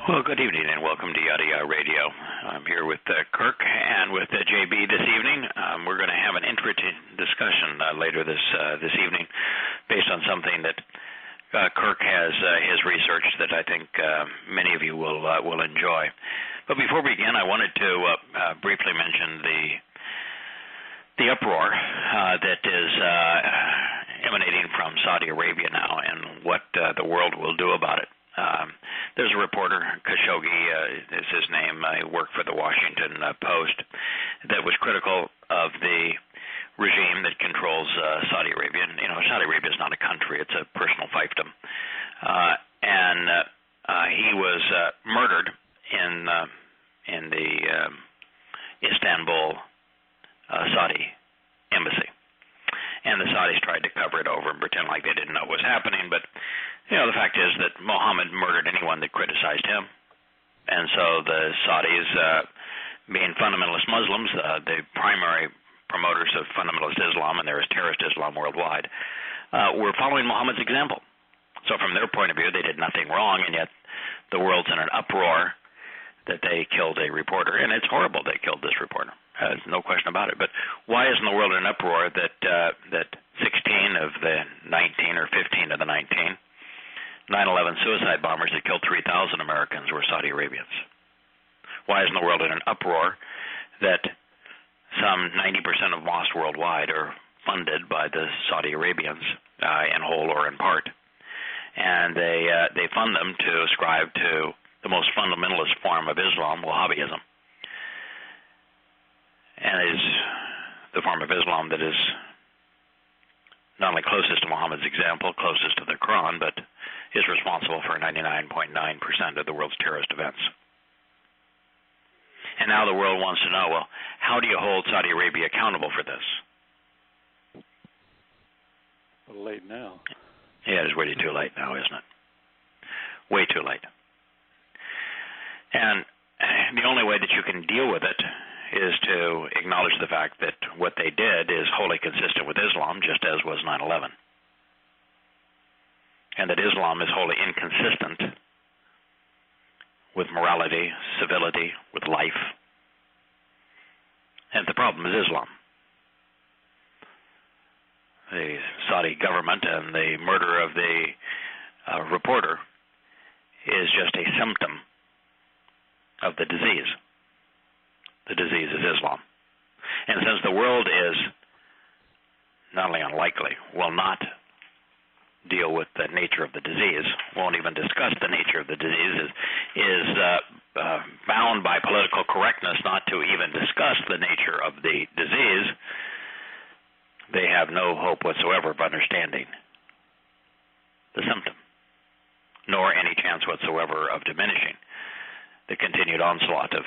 Well, good evening and welcome to Yada Yahweh Radio. I'm here with Kirk and with JB this evening. We're going to have an interesting discussion later this evening based on something that Kirk has his research that I think many of you will enjoy. But before we begin, I wanted to briefly mention the uproar that is emanating from Saudi Arabia now and what the world will do about it. There's a reporter, Khashoggi is his name, he worked for the Washington Post, that was critical of the regime that controls Saudi Arabia. And, Saudi Arabia is not a country, it's a personal fiefdom. He was murdered in the Istanbul Saudi embassy. And the Saudis tried to cover it over and pretend like they didn't know what was happening. But, the fact is that Muhammad murdered anyone that criticized him. And so the Saudis, being fundamentalist Muslims, the primary promoters of fundamentalist Islam, and there is terrorist Islam worldwide, were following Muhammad's example. So from their point of view, they did nothing wrong, and yet the world's in an uproar that they killed a reporter. And it's horrible they killed this reporter. There's no question about it. But why isn't the world in an uproar that 16 of the 19 or 15 of the 19 9/11 suicide bombers that killed 3,000 Americans were Saudi Arabians? Why isn't the world in an uproar that some 90% of mosques worldwide are funded by the Saudi Arabians in whole or in part? And they fund them to ascribe to the most fundamentalist form of Islam, Wahhabism. And it is the form of Islam that is not only closest to Muhammad's example, closest to the Quran, but is responsible for 99.9% of the world's terrorist events. And now the world wants to know, well, how do you hold Saudi Arabia accountable for this? A little late now. Yeah, it's way too late now, isn't it? Way too late. And the only way that you can deal with it is to acknowledge the fact that what they did is wholly consistent with Islam, just as was 9/11. And that Islam is wholly inconsistent with morality, civility, with life. And the problem is Islam. The Saudi government and the murder of the reporter is just a symptom of the disease. The disease is Islam. And since the world is not only unlikely, will not deal with the nature of the disease, won't even discuss the nature of the disease, is bound by political correctness not to even discuss the nature of the disease, they have no hope whatsoever of understanding the symptom, nor any chance whatsoever of diminishing the continued onslaught of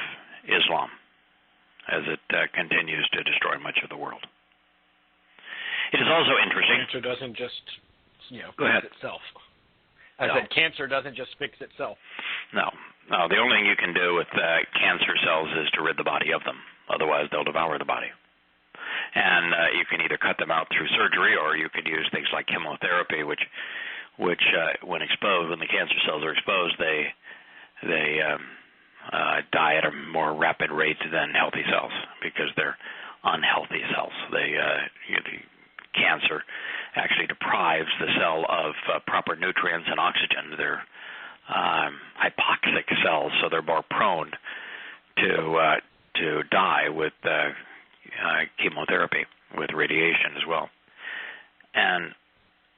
Islam as it continues to destroy much of the world. It is also interesting. Cancer doesn't just, Go ahead. fix itself. I said cancer doesn't just fix itself. No. The only thing you can do with cancer cells is to rid the body of them. Otherwise, they'll devour the body. And you can either cut them out through surgery, or you could use things like chemotherapy, which when exposed, when the cancer cells are exposed, they die at a more rapid rate than healthy cells because they're unhealthy cells. The cancer actually deprives the cell of proper nutrients and oxygen. They're hypoxic cells, so they're more prone to die with chemotherapy, with radiation as well. And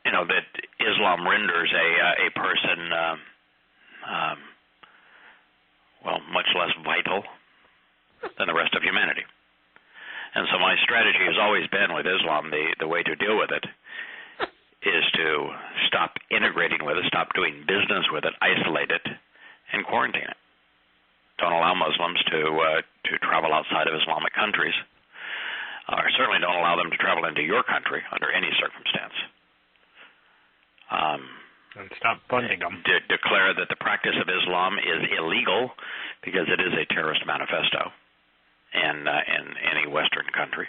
that Islam renders a person much less vital than the rest of humanity. And so my strategy has always been with Islam, the way to deal with it is to stop integrating with it, stop doing business with it, isolate it, and quarantine it. Don't allow Muslims to travel outside of Islamic countries, or certainly don't allow them to travel into your country under any circumstance. And stop funding them. Declare that the practice of Islam is illegal because it is a terrorist manifesto in any Western country.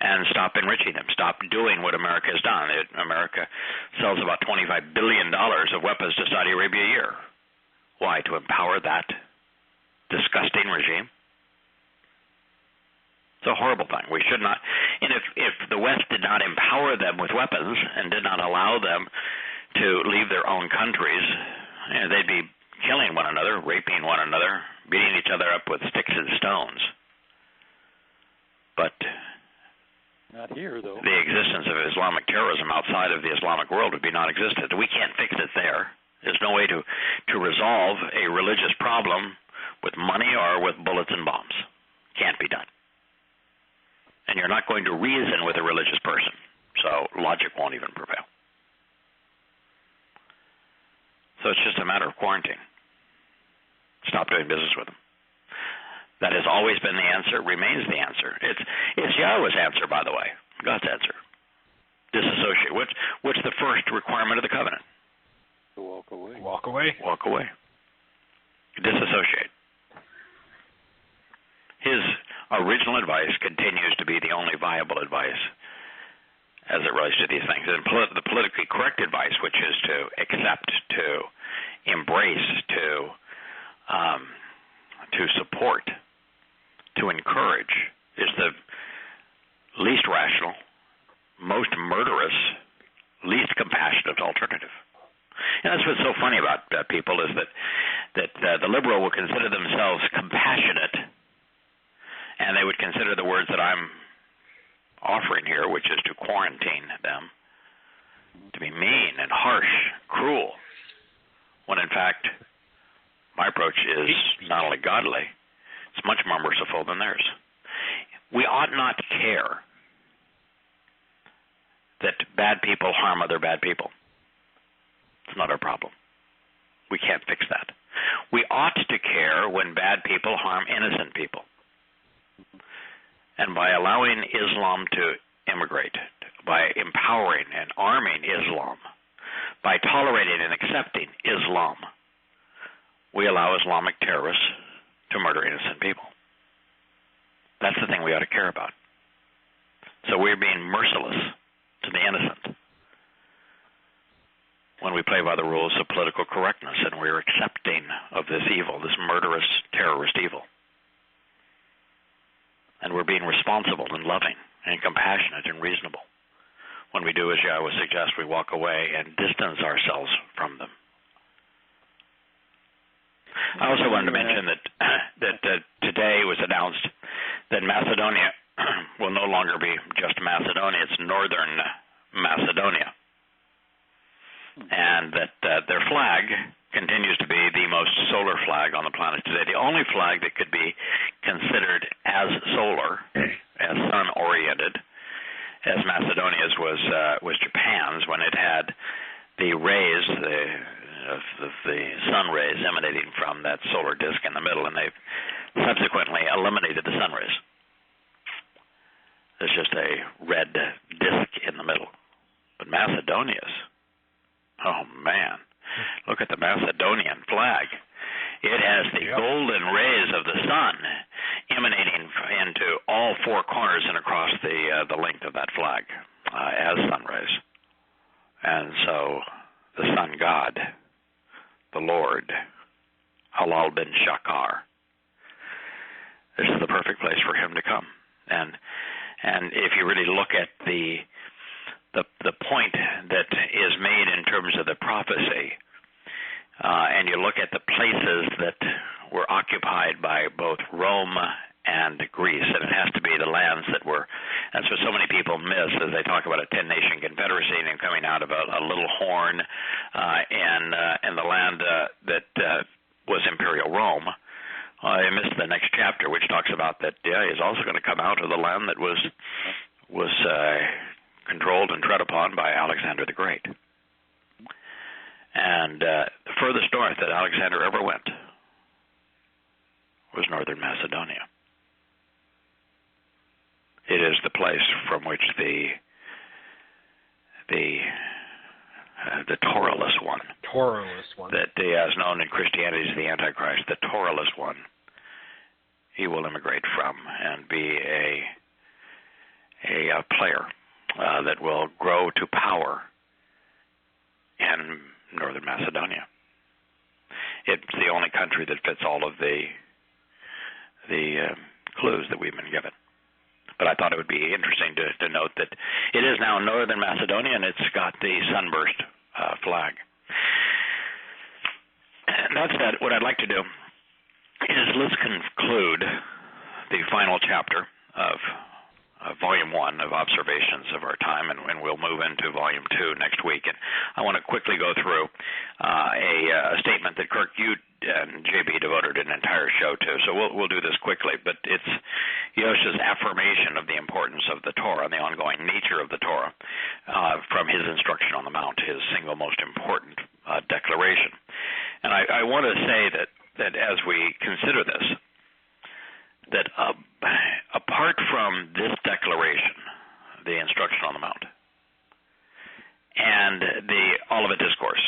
And stop enriching them. Stop doing what America has done. America sells about $25 billion of weapons to Saudi Arabia a year. Why? To empower that disgusting regime? It's a horrible thing. We should not. And if the West did not empower them with weapons and did not allow them to leave their own countries, they'd be killing one another, raping one another, beating each other up with sticks and stones. But not here, though. The existence of Islamic terrorism outside of the Islamic world would be non-existent. We can't fix it there. There's no way to resolve a religious problem with money or with bullets and bombs. Can't be done. And you're not going to reason with a religious person, so logic won't even prevail. So it's just a matter of quarantine. Stop doing business with them. That has always been the answer, remains the answer. It's Yahweh's answer, by the way, God's answer. Disassociate. What's the first requirement of the covenant? To walk away. Walk away. Walk away. Disassociate. His original advice continues to be the only viable advice as it relates to these things. And the politically correct advice, which is to accept, to embrace, to support, to encourage, is the least rational, most murderous, least compassionate alternative. And that's what's so funny about people is that the liberal will consider themselves compassionate, and they would consider the words that I'm offering here, which is to quarantine them, to be mean and harsh, cruel, when in fact my approach is not only godly, it's much more merciful than theirs. We ought not care that bad people harm other bad people. It's not our problem. We can't fix that. We ought to care when bad people harm innocent people. And by allowing Islam to immigrate, by empowering and arming Islam, by tolerating and accepting Islam, we allow Islamic terrorists to murder innocent people. That's the thing we ought to care about. So we're being merciless to the innocent when we play by the rules of political correctness, and we're accepting of this evil, this murderous terrorist evil. And we're being responsible and loving and compassionate and reasonable when we do as Yahweh suggests, we walk away and distance ourselves from them. I also wanted to mention that today was announced that Macedonia will no longer be just Macedonia, it's Northern Macedonia. And that their flag continues to be the most solar flag on the planet today. The only flag that could be considered as solar, as sun-oriented, as Macedonia's was Japan's when it had the rays of the sun rays emanating from that solar disk in the middle, and they've subsequently eliminated the sun rays. There's just a red disk in the middle. But Macedonia's, oh man, look at the Macedonian flag. It has the golden rays of the sun emanating into all four corners and across the length of that flag as sun rays. And so the sun god, the Lord, Halal bin Shakar, this is the perfect place for him to come. And if you really look at the point that is made in terms of the prophecy, and you look at the places that were occupied by both Rome and Greece, and it has to be the lands that were, that's what so many people miss as they talk about a 10-nation confederacy and coming out of a little horn and the land that was Imperial Rome. I missed the next chapter, which talks about that he's also going to come out of the land that was controlled and tread upon by Alexander the Great. And the furthest north that Alexander ever went was Northern Macedonia. It is the place from which the Torahless one, that is known in Christianity as the Antichrist, the Torahless one, he will immigrate from and be a player that will grow to power in Northern Macedonia. it's the only country that fits all of the clues that we've been given. But I thought it would be interesting to note that it is now northern Macedonia, and it's got the sunburst flag. And that said, what I'd like to do is let's conclude the final chapter of Volume 1 of Observations of Our Time, and we'll move into Volume 2 next week. And I want to quickly go through a statement that Kirk, you and JB devoted an entire show to. So we'll do this quickly, but it's Yosha's affirmation of the importance of the Torah and the ongoing nature of the Torah from his instruction on the Mount, his single most important declaration. And I want to say that as we consider this, that apart from this declaration, the instruction on the Mount, and the Olivet Discourse,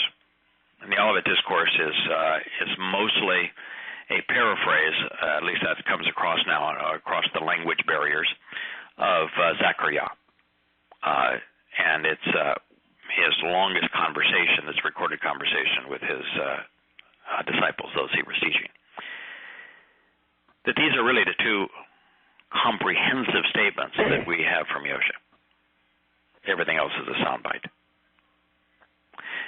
and the Olivet Discourse is mostly a paraphrase, at least that comes across now, across the language barriers, of Zechariah. And it's his longest conversation, this recorded conversation with his disciples, those he was teaching. That these are really the two comprehensive statements that we have from Yosha. Everything else is a soundbite.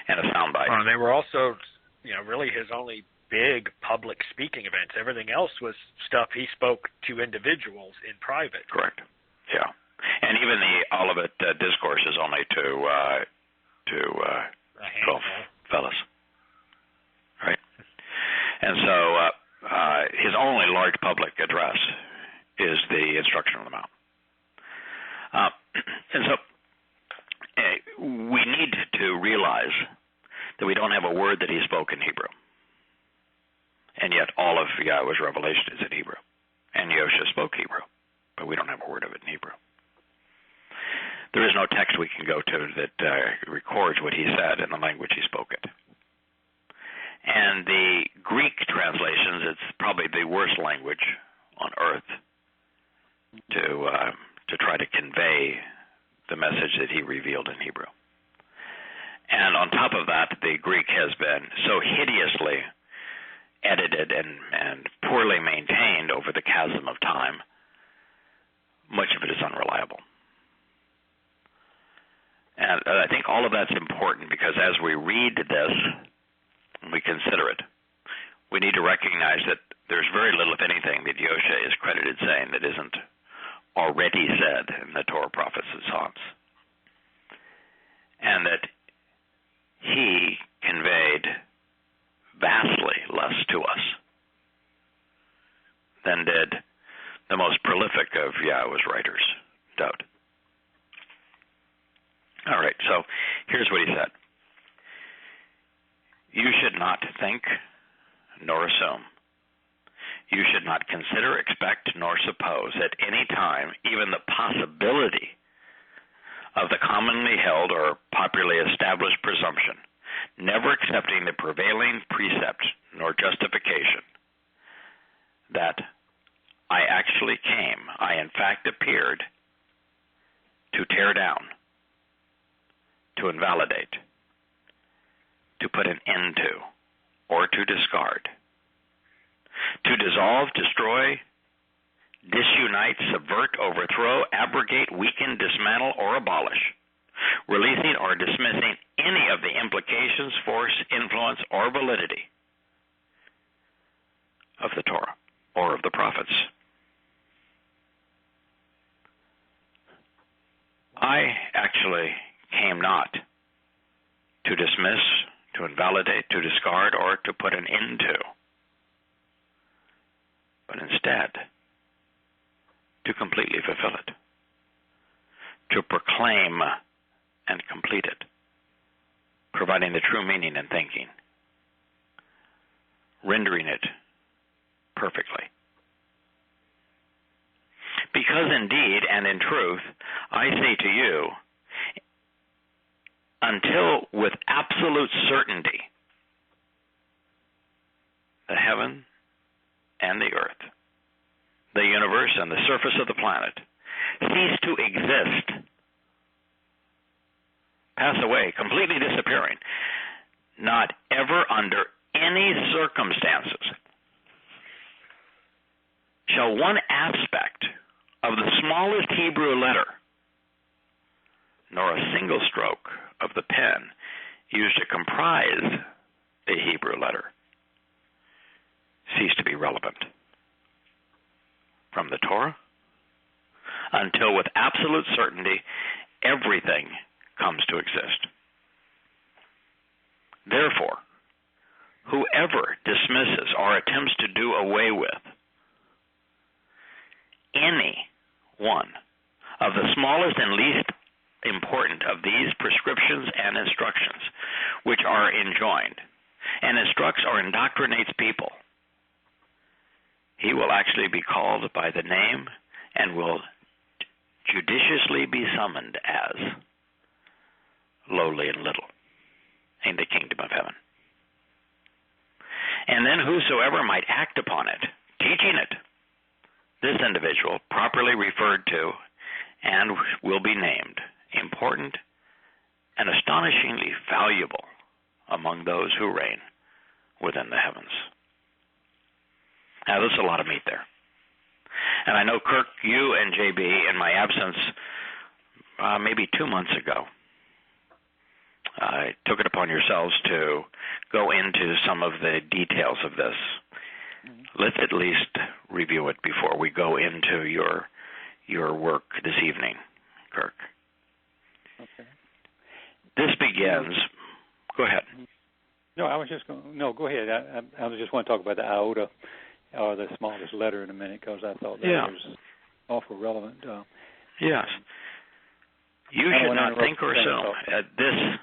And a soundbite. They were also, really his only big public speaking events. Everything else was stuff he spoke to individuals in private. Correct. Yeah. And even the Olivet Discourse is only to 12 fellas. Right? And so his only large public address is the instruction on the Mount. And so we need to realize that we don't have a word that he spoke in Hebrew. And yet all of Yahweh's revelation is in Hebrew. And Yosha spoke Hebrew, but we don't have a word of it in Hebrew. There is no text we can go to that records what he said in the language he spoke it. And the Greek translations, it's probably the worst language on earth to try to convey the message that he revealed in Hebrew. And on top of that, the Greek has been so hideously edited and poorly maintained over the chasm of time, much of it is unreliable. And I think all of that's important because as we read this, we consider it, we need to recognize that there's very little, if anything, that Yosha is credited saying that isn't already said in the Torah, prophets, and Psalms. And that he conveyed vastly less to us than did the most prolific of Yahweh's writers, Dowd. All right, so here's what he said. You should not think nor assume. You should not consider, expect, nor suppose at any time even the possibility of the commonly held or popularly established presumption, never accepting the prevailing precept nor justification, that I actually came, I in fact appeared, to tear down, to invalidate, to put an end to, or to discard, to dissolve, destroy, disunite, subvert, overthrow, abrogate, weaken, dismantle, or abolish, releasing or dismissing any of the implications, force, influence, or validity of the Torah or of the prophets. I actually came not to dismiss, to invalidate, to discard, or to put an end to, but instead to completely fulfill it, to proclaim and complete it, providing the true meaning and thinking, rendering it perfectly. Because indeed and in truth, I say to you, until with absolute certainty the heaven and the earth, the universe and the surface of the planet cease to exist, pass away, completely disappearing, not ever under any circumstances shall one aspect of the smallest Hebrew letter, nor a single stroke of the pen used to comprise a Hebrew letter cease to be relevant from the Torah until with absolute certainty everything comes to exist. Therefore, whoever dismisses or attempts to do away with any one of the smallest and least important of these prescriptions and instructions which are enjoined and instructs or indoctrinates people, he will actually be called by the name and will judiciously be summoned as lowly and little in the kingdom of heaven. And then whosoever might act upon it, teaching it, this individual properly referred to and will be named important and astonishingly valuable among those who reign within the heavens. Now, there's a lot of meat there. And I know, Kirk, you and JB, in my absence, maybe 2 months ago, took it upon yourselves to go into some of the details of this. Let's at least review it before we go into your work this evening, Kirk. Okay. This begins. Go ahead. No, I was just going. No, go ahead. I just want to talk about the iota, or the smallest letter, in a minute, because I thought that was awful relevant. Yes. You should not think or assume this.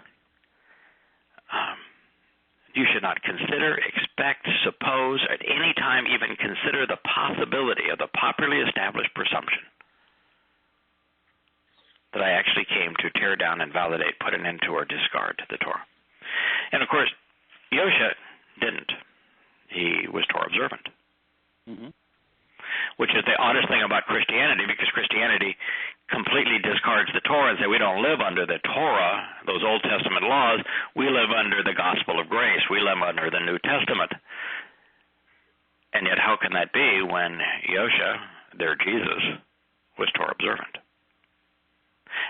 You should not consider, expect, suppose, at any time even consider the possibility of the popularly established presumption that I actually came to tear down, invalidate, put an end to, or discard the Torah. And, of course, Yosha didn't. He was Torah observant. Mm-hmm. Which is the oddest thing about Christianity, because Christianity completely discards the Torah and say we don't live under the Torah, those Old Testament laws. We live under the gospel of grace. We live under the New Testament. And yet how can that be when Yosha, their Jesus, was Torah observant?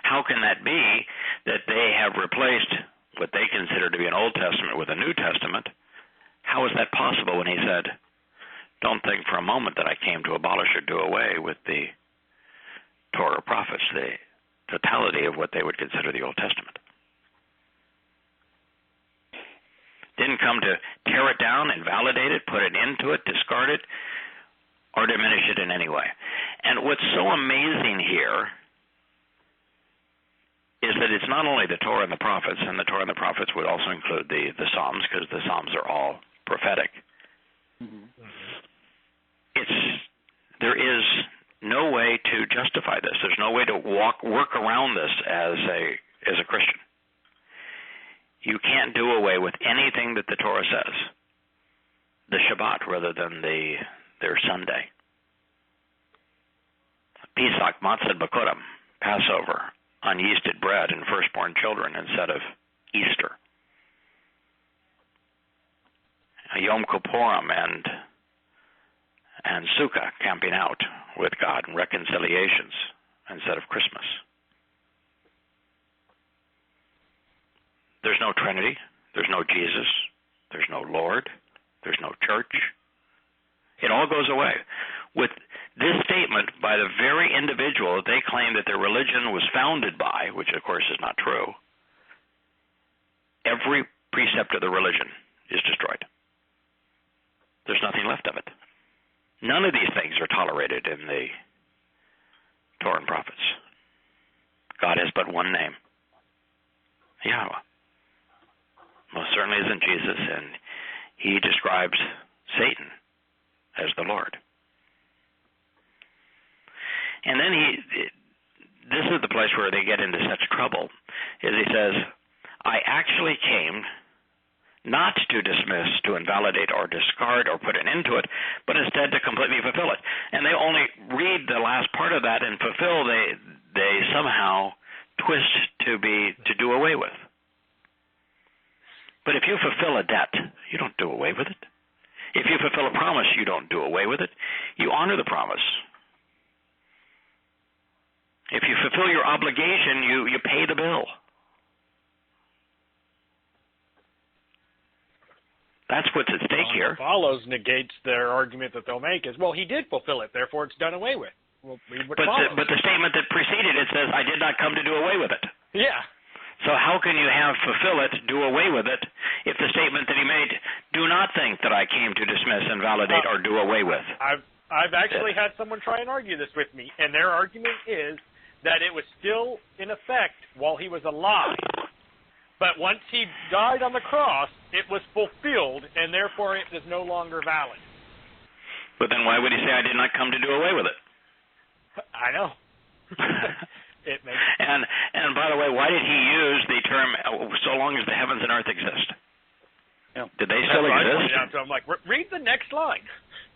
How can that be that they have replaced what they consider to be an Old Testament with a New Testament? How is that possible when he said, don't think for a moment that I came to abolish or do away with the Torah prophets, the totality of what they would consider the Old Testament. Didn't come to tear it down, invalidate it, put an end to it, discard it, or diminish it in any way. And what's so amazing here is that it's not only the Torah and the prophets, and the Torah and the prophets would also include the Psalms, because the Psalms are all prophetic. Mm-hmm. There is no way to justify this. There's no way to work around this as a Christian. You can't do away with anything that the Torah says. The Shabbat rather than their Sunday. Pesach, Matzah, Bakurim, Passover, unyeasted bread and firstborn children instead of Easter. Yom Kippurim and Sukkah, camping out with God, and reconciliations instead of Christmas. There's no Trinity. There's no Jesus. There's no Lord. There's no church. It all goes away. With this statement by the very individual that they claim that their religion was founded by, which of course is not true, every precept of the religion is destroyed. There's nothing left of it. None of these things are tolerated in the Torah and prophets. God has but one name, Yahowah. Most certainly isn't Jesus, and he describes Satan as the Lord. And then this is the place where they get into such trouble, is he says, I actually came not to dismiss, to invalidate, or discard, or put an end to it, but instead to completely fulfill it. And they only read the last part of that, and fulfill, they somehow twist to do away with. But if you fulfill a debt, you don't do away with it. If you fulfill a promise, you don't do away with it. You honor the promise. If you fulfill your obligation, you pay the bill. That's what's at stake here. Follows negates their argument that they'll make is, well, he did fulfill it, therefore it's done away with. Well, but the statement that preceded it says, I did not come to do away with it. Yeah. So how can you have fulfill it, do away with it, if the statement that he made, do not think that I came to dismiss, invalidate, or do away with? I've actually had someone try and argue this with me, and their argument is that it was still in effect while he was alive. But once he died on the cross, it was fulfilled, and therefore it is no longer valid. But then why would he say, I did not come to do away with it? I know. It makes and by the way, why did he use the term, so long as the heavens and earth exist? Yeah. Did they still exist? I'm like, read the next line.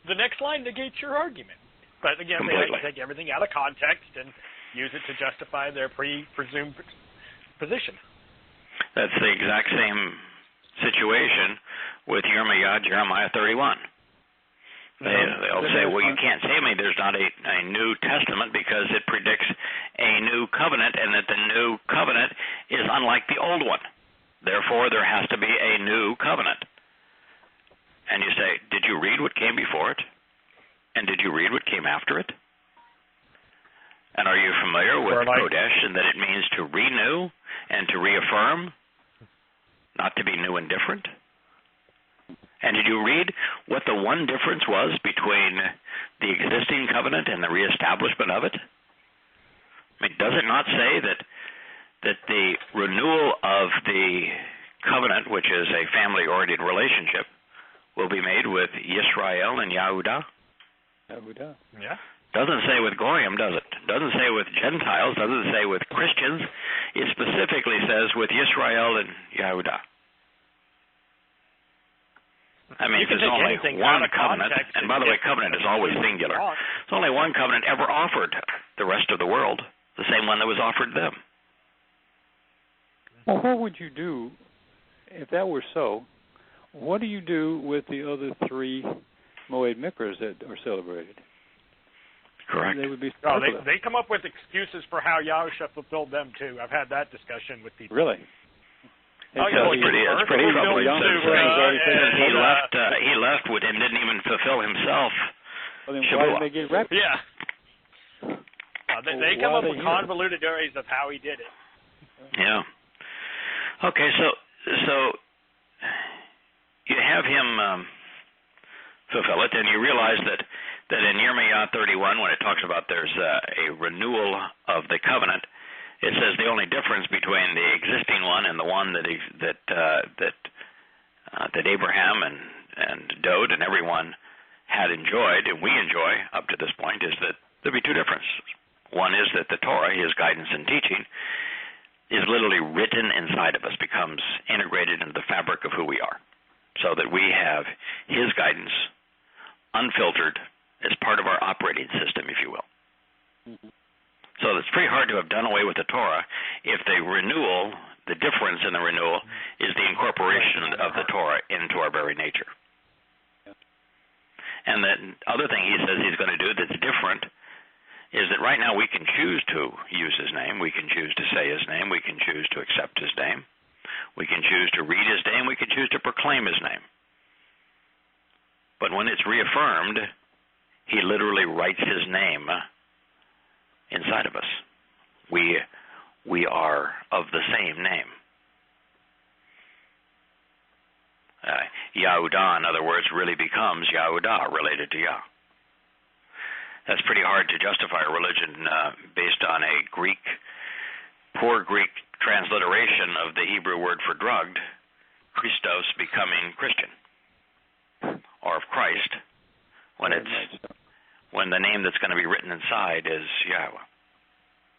The next line negates your argument. But again, Completely. they like to take everything out of context and use it to justify their presumed position. That's the exact same situation with Jeremiah 31. They'll say, well, you can't say to me there's not a New Testament because it predicts a new covenant, and that the new covenant is unlike the old one. Therefore, there has to be a new covenant. And you say, did you read what came before it? And did you read what came after it? And are you familiar with Kodesh, and that it means to renew and to reaffirm, not to be new and different? And did you read what the one difference was between the existing covenant and the reestablishment of it? I mean, does it not say that the renewal of the covenant, which is a family-oriented relationship, will be made with Yisrael and Yehudah? Yehudah. Yeah. Doesn't say with Goyim, does it? Doesn't say with Gentiles, doesn't say with Christians. It specifically says with Yisrael and Yehudah. I mean, there's only one covenant, and by the way, covenant is always singular. There's only one covenant ever offered the rest of the world, the same one that was offered them. Well, what would you do if that were so? What do you do with the other three Moed Mikras that are celebrated? Correct. They would be they come up with excuses for how Yahusha fulfilled them too. I've had that discussion with people. Really? It's pretty troubling. He left and didn't even fulfill himself. Well, then why did they get raptured? Yeah. They come up with convoluted theories of how he did it. Yeah. Okay, so you have him fulfill it, and you realize that in Jeremiah 31, when it talks about there's a renewal of the covenant, it says the only difference between the existing one and the one that Abraham and Dode and everyone had enjoyed, and we enjoy up to this point, is that there'll be two differences. One is that the Torah, his guidance and teaching, is literally written inside of us, becomes integrated into the fabric of who we are, so that we have his guidance unfiltered as part of our operating system, if you will. Mm-hmm. So it's pretty hard to have done away with the Torah if the renewal, the difference in the renewal, is the incorporation of the Torah into our very nature. And the other thing he says he's going to do that's different is that right now we can choose to use his name, we can choose to say his name, we can choose to accept his name, we can choose to read his name, we can choose to proclaim his name. But when it's reaffirmed, he literally writes his name inside of us. We are of the same name. Yehudah, in other words, really becomes Yehudah, related to Yah. That's pretty hard to justify a religion based on a poor Greek transliteration of the Hebrew word for drugged, Christos becoming Christian, or of Christ, when the name that's going to be written inside is Yahweh.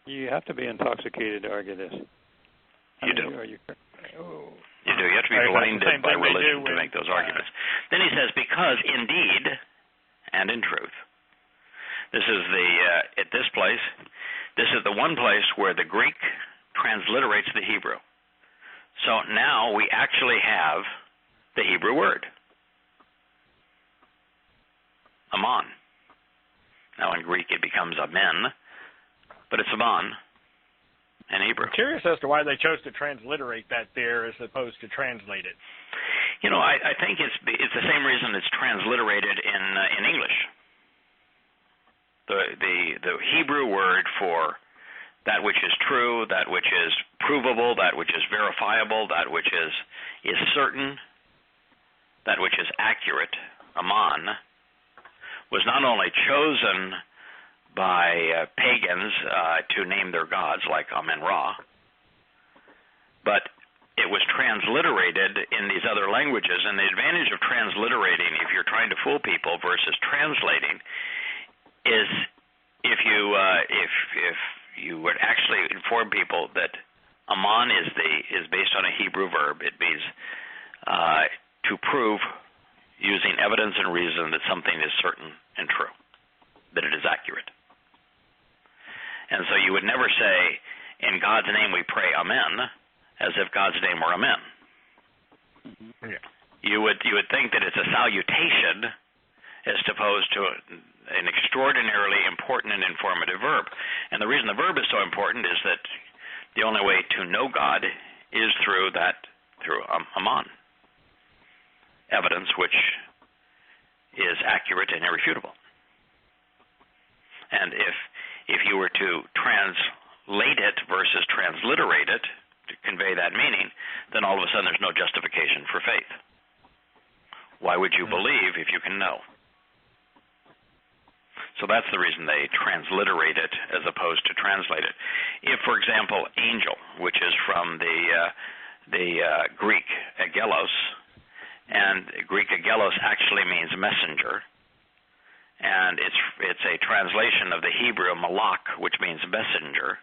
You have to be intoxicated to argue this. You do. You do. You have to be blinded by religion to make those arguments. Then he says, because indeed and in truth. This is at this place, this is the one place where the Greek transliterates the Hebrew. So now we actually have the Hebrew word, Aman. Now in Greek it becomes Amen, but it's Aman in Hebrew. I'm curious as to why they chose to transliterate that there as opposed to translate it. You know, I think it's the same reason it's transliterated in English. The Hebrew word for that which is true, that which is provable, that which is verifiable, that which is certain, that which is accurate, Aman, was not only chosen by pagans to name their gods like Amen-Ra, but it was transliterated in these other languages. And the advantage of transliterating, if you're trying to fool people versus translating, is if you would actually inform people that Aman is based on a Hebrew verb. It means to prove using evidence and reason that something is certain and true, that it is accurate. And so you would never say, in God's name we pray Amen, as if God's name were Amen. Mm-hmm. Yeah. You would think that it's a salutation as opposed to an extraordinarily important and informative verb. And the reason the verb is so important is that the only way to know God is through Aman, evidence which is accurate and irrefutable. And if you were to translate it versus transliterate it to convey that meaning, then all of a sudden there's no justification for faith. Why would you believe if you can know? So that's the reason they transliterate it as opposed to translate it. If, for example, angel, which is from the Greek agelos, and Greek agelos actually means messenger, and it's a translation of the Hebrew malak, which means messenger.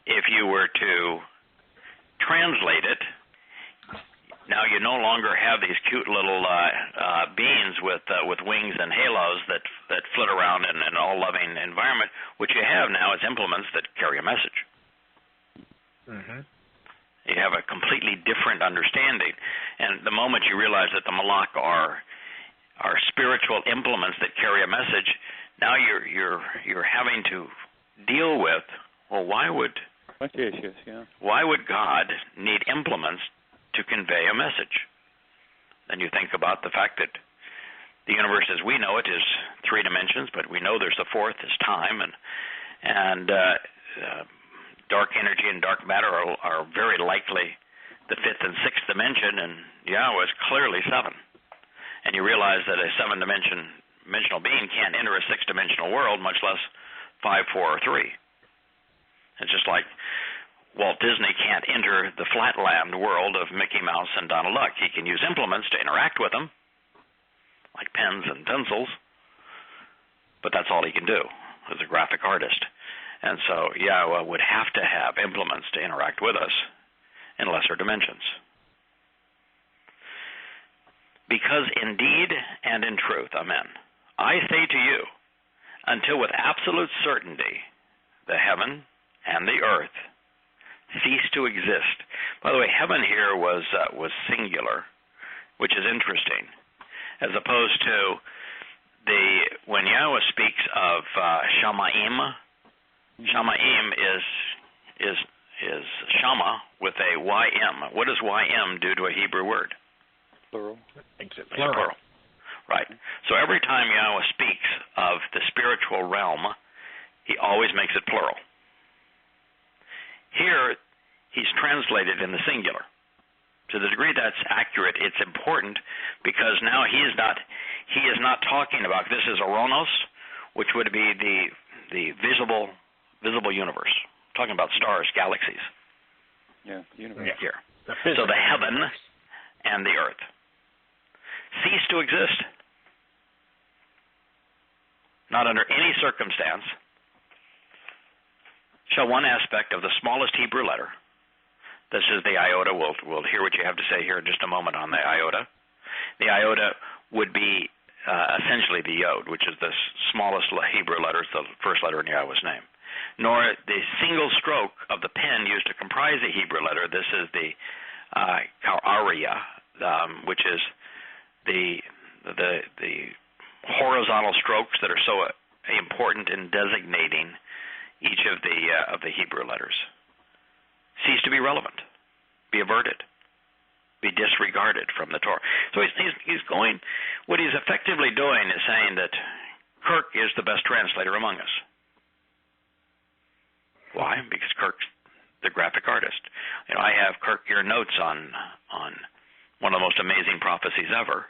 If you were to translate it, now you no longer have these cute little beings with wings and halos that flit around in an all-loving environment. What you have now is implements that carry a message. Mm-hmm. You have a completely different understanding, and the moment you realize that the malak are spiritual implements that carry a message, now you're having to deal with, well, why would God need implements to convey a message? Then you think about the fact that the universe as we know it is 3 dimensions, but we know there's a fourth, is time, and dark energy and dark matter are very likely the 5th and 6th dimension, and Yahweh is clearly 7. And you realize that a 7-dimensional being can't enter a 6-dimensional world, much less 5, 4, or 3. It's just like Walt Disney can't enter the flatland world of Mickey Mouse and Donald Duck. He can use implements to interact with them, like pens and pencils, but that's all he can do as a graphic artist. And so Yahweh would have to have implements to interact with us in lesser dimensions. Because indeed and in truth, amen, I say to you, until with absolute certainty the heaven and the earth cease to exist. By the way, heaven here was singular, which is interesting, as opposed to when Yahweh speaks of Shamaim. Shamaim is Shama with a YM. What does YM do to a Hebrew word? Plural. It's plural. Right. So every time Yahweh speaks of the spiritual realm, he always makes it plural. Here, he's translated in the singular. To the degree that's accurate, it's important because now he is not talking about, this is Oronos, which would be the visible universe. I'm talking about stars, galaxies. Yeah, universe. Here. So the heaven and the earth cease to exist. Not under any circumstance shall one aspect of the smallest Hebrew letter, this is the iota, we'll hear what you have to say here in just a moment on the iota. The iota would be essentially the yod, which is the smallest Hebrew letter, it's the first letter in Yahweh's name. nor the single stroke of the pen used to comprise a Hebrew letter. This is the Ka'ariya, which is the horizontal strokes that are so important in designating each of the Hebrew letters. Cease to be relevant, be averted, be disregarded from the Torah. So he's going. What he's effectively doing is saying that Kirk is the best translator among us. Why? Because Kirk's the graphic artist. I have Kirk your notes on one of the most amazing prophecies ever,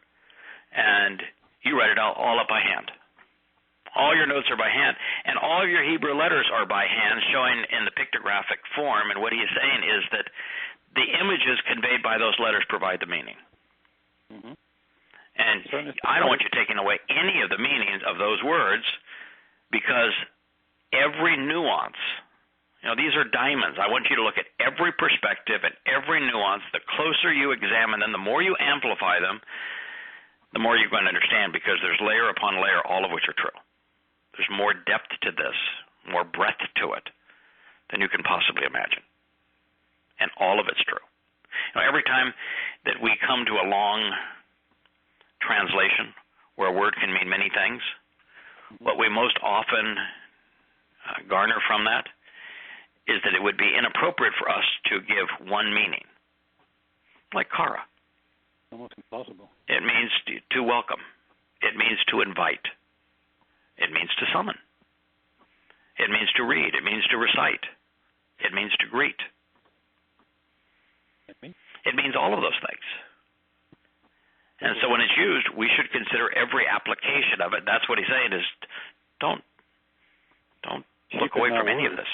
and you write it all up by hand. All your notes are by hand, and all of your Hebrew letters are by hand, showing in the pictographic form. And what he's saying is that the images conveyed by those letters provide the meaning. Mm-hmm. And I don't want you taking away any of the meanings of those words, because every nuance, these are diamonds. I want you to look at every perspective and every nuance. The closer you examine them, the more you amplify them, the more you're going to understand, because there's layer upon layer, all of which are true. There's more depth to this, more breadth to it than you can possibly imagine. And all of it's true. Every time that we come to a long translation where a word can mean many things, what we most often garner from that is that it would be inappropriate for us to give one meaning, like kara. Almost impossible. It means to welcome. It means to invite. It means to summon. It means to read. It means to recite. It means to greet. It means all of those things. And so when it's used, we should consider every application of it. That's what he's saying is don't look away from any of this.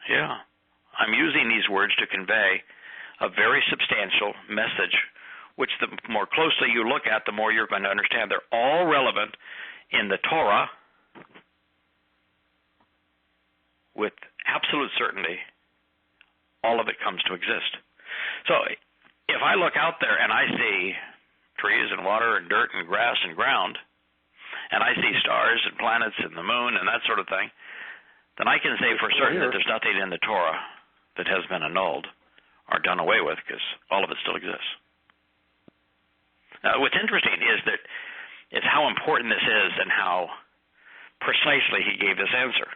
Yeah. I'm using these words to convey a very substantial message, which the more closely you look at, the more you're going to understand. They're all relevant in the Torah with absolute certainty. All of it comes to exist. So if I look out there and I see trees and water and dirt and grass and ground, and I see stars and planets and the moon and that sort of thing, then I can say for certain that there's nothing in the Torah that has been annulled or done away with, because all of it still exists. Now, what's interesting is how important this is and how precisely he gave this answer,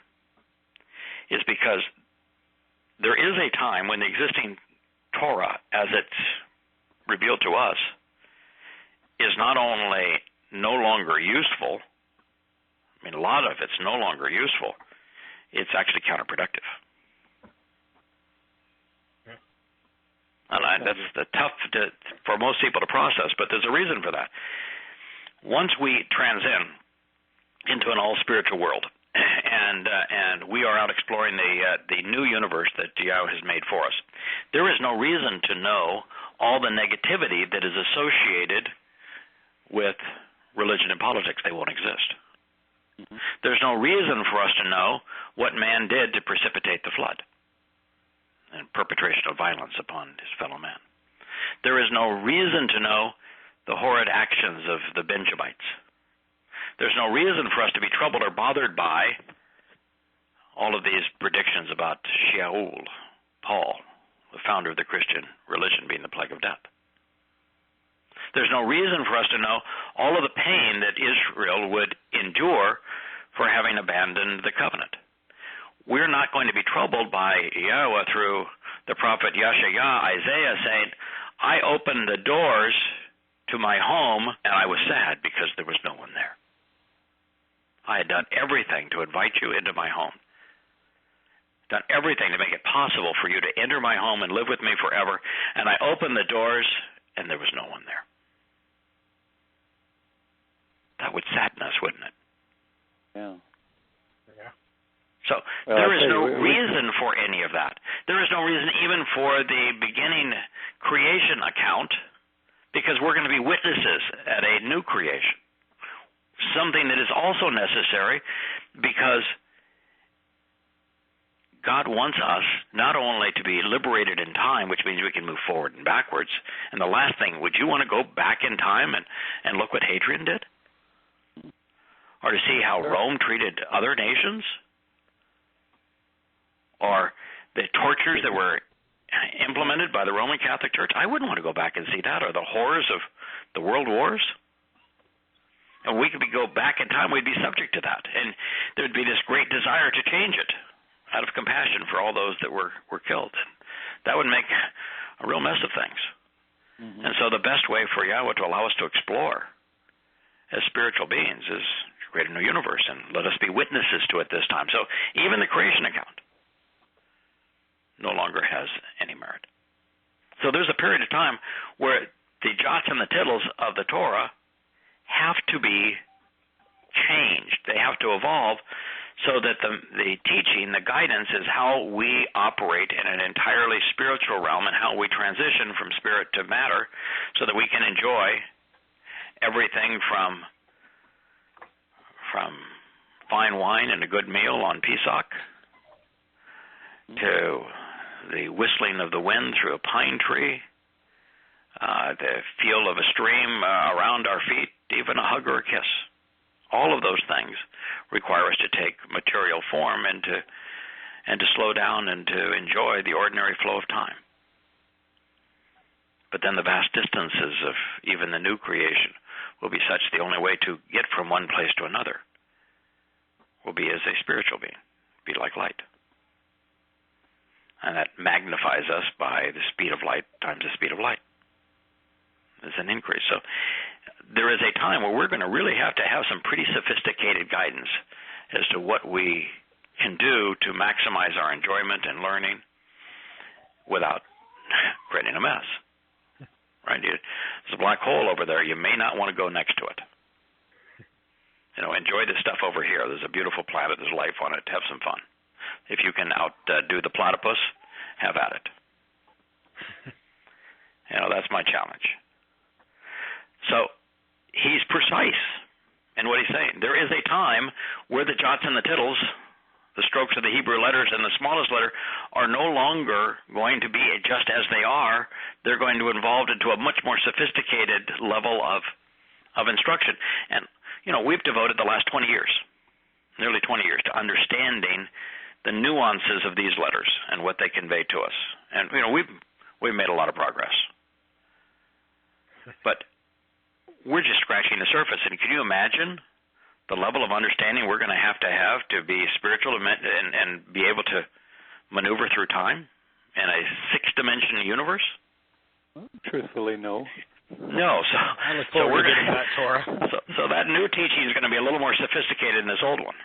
is because there is a time when the existing Torah, as it's revealed to us, is not only no longer useful, a lot of it's no longer useful, it's actually counterproductive. And that's tough for most people to process, but there's a reason for that. Once we transcend into an all-spiritual world, and we are out exploring the new universe that Yahweh has made for us, there is no reason to know all the negativity that is associated with religion and politics. They won't exist. Mm-hmm. There's no reason for us to know what man did to precipitate the flood and perpetration of violence upon his fellow man. There is no reason to know the horrid actions of the Benjamites. There's no reason for us to be troubled or bothered by all of these predictions about Shiloh, Paul, the founder of the Christian religion, being the plague of death. There's no reason for us to know all of the pain that Israel would endure for having abandoned the covenant. We're not going to be troubled by Yahowah through the prophet Isaiah saying, I opened the doors to my home and I was sad because there was no one there. I had done everything to invite you into my home, done everything to make it possible for you to enter my home and live with me forever, and I opened the doors and there was no one there. That would sadden us, wouldn't it? Yeah. So there is no reason for any of that. There is no reason even for the beginning creation account, because we're going to be witnesses at a new creation. Something that is also necessary because God wants us not only to be liberated in time, which means we can move forward and backwards. And the last thing, would you want to go back in time and look what Hadrian did? Or to see how Rome treated other nations? or the tortures that were implemented by the Roman Catholic Church. I wouldn't want to go back and see that, or the horrors of the world wars. And we could go back in time, we'd be subject to that. And there'd be this great desire to change it out of compassion for all those that were killed. That would make a real mess of things. Mm-hmm. And so the best way for Yahweh to allow us to explore as spiritual beings is to create a new universe, and let us be witnesses to it this time. So even the creation account no longer has any merit. So there's a period of time where the jots and the tittles of the Torah have to be changed. They have to evolve so that the teaching, the guidance, is how we operate in an entirely spiritual realm and how we transition from spirit to matter so that we can enjoy everything from fine wine and a good meal on Pesach to the whistling of the wind through a pine tree, the feel of a stream around our feet, even a hug or a kiss. All of those things require us to take material form and to slow down and to enjoy the ordinary flow of time. But then the vast distances of even the new creation will be such the only way to get from one place to another will be as a spiritual being, be like light. And that magnifies us by the speed of light times the speed of light. There's an increase. So there is a time where we're going to really have to have some pretty sophisticated guidance as to what we can do to maximize our enjoyment and learning without creating a mess. Right? There's a black hole over there. You may not want to go next to it. Enjoy the stuff over here. There's a beautiful planet. There's life on it. Have some fun. If you can outdo the platypus, have at it. That's my challenge. So he's precise in what he's saying. There is a time where the jots and the tittles, the strokes of the Hebrew letters and the smallest letter, are no longer going to be just as they are. They're going to evolve into a much more sophisticated level of instruction. And, we've devoted the last 20 years, nearly 20 years, to understanding the nuances of these letters and what they convey to us. And, we've made a lot of progress. But we're just scratching the surface. And can you imagine the level of understanding we're going to have to be spiritual and be able to maneuver through time in a six-dimensional universe? Well, truthfully, no. No. I look forward to getting that, Torah. So that new teaching is going to be a little more sophisticated than this old one.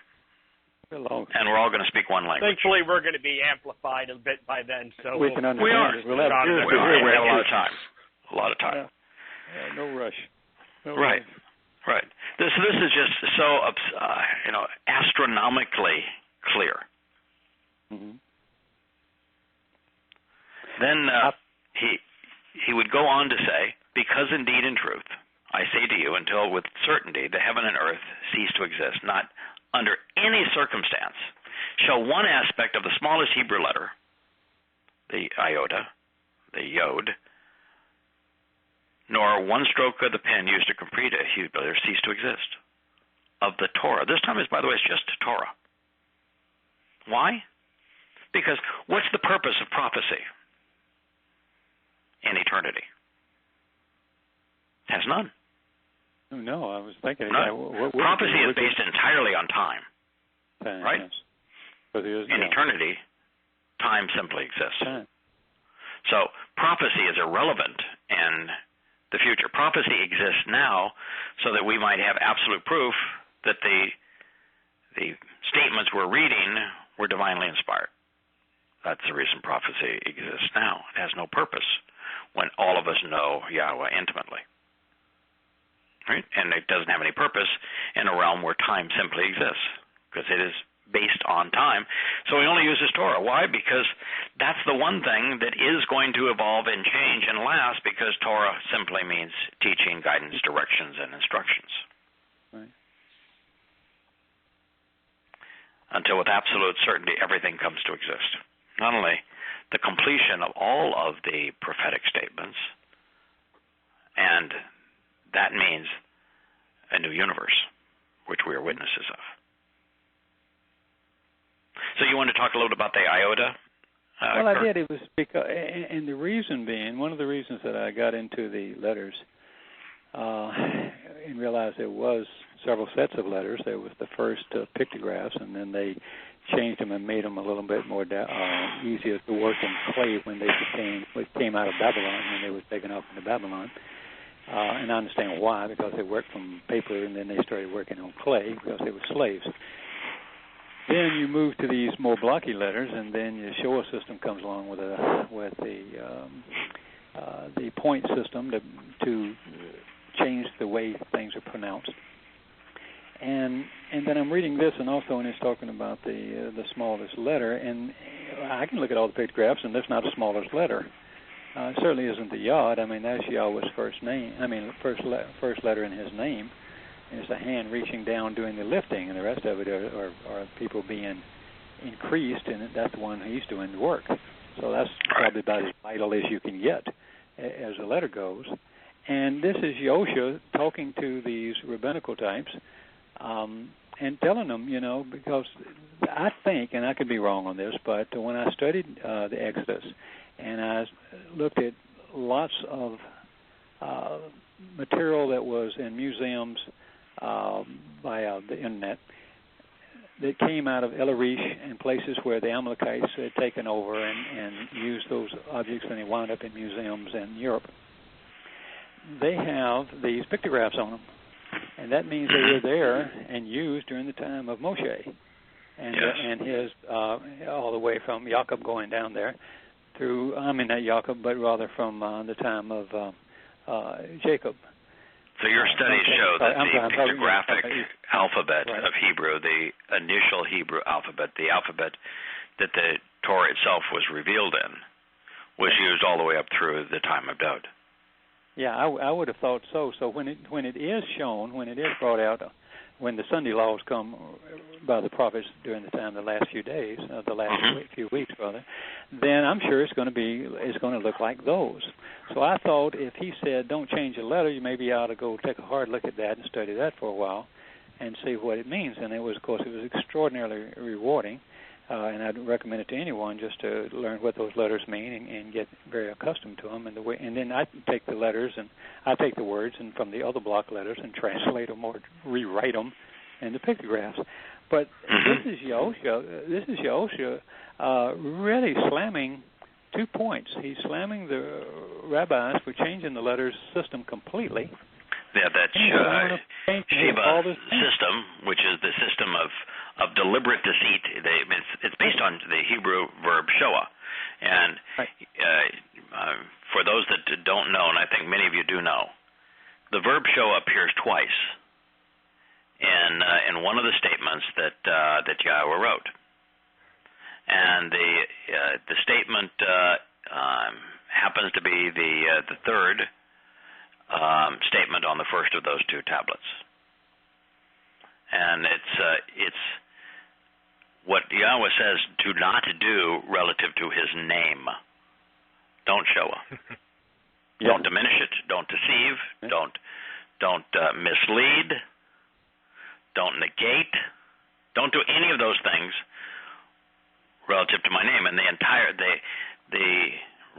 And we're all going to speak one language. Thankfully, we're going to be amplified a bit by then. So we can understand. We have a lot of time. A lot of time. Yeah, no rush. Right. This is just so astronomically clear. Mm-hmm. Then he would go on to say, because indeed in truth, I say to you, until with certainty the heaven and earth cease to exist, not under any circumstance shall one aspect of the smallest Hebrew letter, the iota, the yod, nor one stroke of the pen used to complete a Hebrew letter cease to exist. Of the Torah. This time, by the way, it's just Torah. Why? Because what's the purpose of prophecy in eternity? It has none. No, I was thinking. None. Prophecy is based entirely on time. Right? Yes. But in eternity, time simply exists. So prophecy is irrelevant in the future. Prophecy exists now so that we might have absolute proof that the statements we're reading were divinely inspired. That's the reason prophecy exists now. It has no purpose when all of us know Yahweh intimately. Right? And it doesn't have any purpose in a realm where time simply exists, because it is based on time. So he only uses Torah. Why? Because that's the one thing that is going to evolve and change and last, because Torah simply means teaching, guidance, directions, and instructions. Right. Until with absolute certainty everything comes to exist. Not only the completion of all of the prophetic statements, and that means a new universe, which we are witnesses of. So you want to talk a little about the iota? Well, I did. It was because, and the reason being, one of the reasons that I got into the letters and realized there was several sets of letters. There was the first pictographs, and then they changed them and made them a little bit more easier to work in clay when they came out of Babylon, when they were taken off into Babylon. And I understand why, because they worked from paper and then they started working on clay because they were slaves. Then you move to these more blocky letters, and then your Shoah system comes along with the point system to change the way things are pronounced. And then I'm reading this, and also when it's talking about the smallest letter, and I can look at all the pictographs, and that's not the smallest letter. It certainly isn't the Yod. I mean, that's Yahweh's first name. I mean, first letter in His name. And it's a hand reaching down doing the lifting, and the rest of it are people being increased, and that's the one He's doing the work. So that's probably about as vital as you can get as the letter goes. And this is Yosha talking to these rabbinical types and telling them, because I think, and I could be wrong on this, but when I studied the Exodus and I looked at lots of material that was in museums by the Internet that came out of El Arish and places where the Amalekites had taken over and used those objects, and they wound up in museums in Europe. They have these pictographs on them, and that means they were there and used during the time of Moshe, and his all the way from Jacob going down there through, not Jacob, but rather from the time of Jacob. So your studies show that the pictographic alphabet of Hebrew, the initial Hebrew alphabet, the alphabet that the Torah itself was revealed in, was used all the way up through the time of Dowd. Yeah, I would have thought so. So when it is shown, when it is brought out, when the Sunday laws come by the prophets during the time, the last few days, the last few weeks rather, then I'm sure it's going to look like those. So I thought if he said don't change the letter, you maybe ought to go take a hard look at that and study that for a while and see what it means. And it was extraordinarily rewarding, and I'd recommend it to anyone just to learn what those letters mean and get very accustomed to them. And then I take the letters and I take the words and from the other block letters and translate them or rewrite them in the pictographs. But this is Yahusha really slamming 2 points. He's slamming the rabbis for changing the letters system completely. Yeah, that Sheba system, which is the system of deliberate deceit. It's based on the Hebrew verb shoah. And for those that don't know, and I think many of you do know, the verb shoah appears twice in one of the statements that Yahweh wrote. And the statement happens to be the third statement on the first of those two tablets. And it's what Yahweh says to not do relative to His name. Don't show up. Don't diminish it. Don't deceive. Don't mislead. Don't negate. Don't do any of those things relative to my name. And the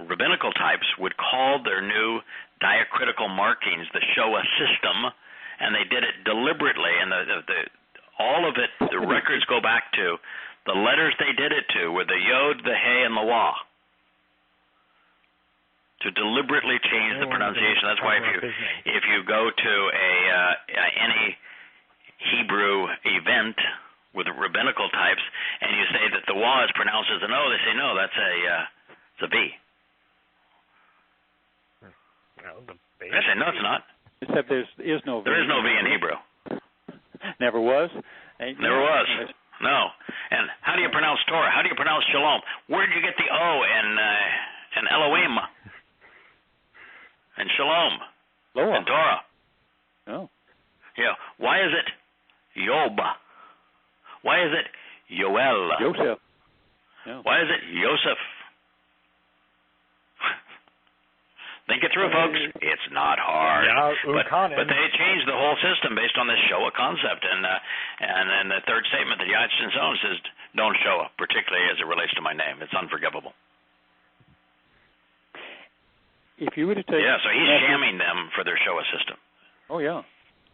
rabbinical types would call their new diacritical markings the Shoah system, and they did it deliberately. And all of it, the records go back to the letters they did it to were the Yod, the He, and the Wah. To deliberately change the pronunciation. That's why if you go to any Hebrew event with rabbinical types, and you say that the Wah is pronounced as an O, they say no, it's a V. I say no, it's not. Except there is no V. There is no V in Hebrew. Never was. Never was. No. And how do you pronounce Torah? How do you pronounce Shalom? Where did you get the O in Elohim? And Shalom? Loa. And Torah? Oh. Yeah. Why is it Yob? Why is it Yoel? Yosef. Yeah. Why is it Yosef? Think it through, folks. It's not hard. But they changed the whole system based on this Shoah concept. And then the third statement that Yad Shin says, don't show up, particularly as it relates to my name. It's unforgivable. If you were to take... Yeah, so he's shamming them for their Shoah system. Oh, yeah.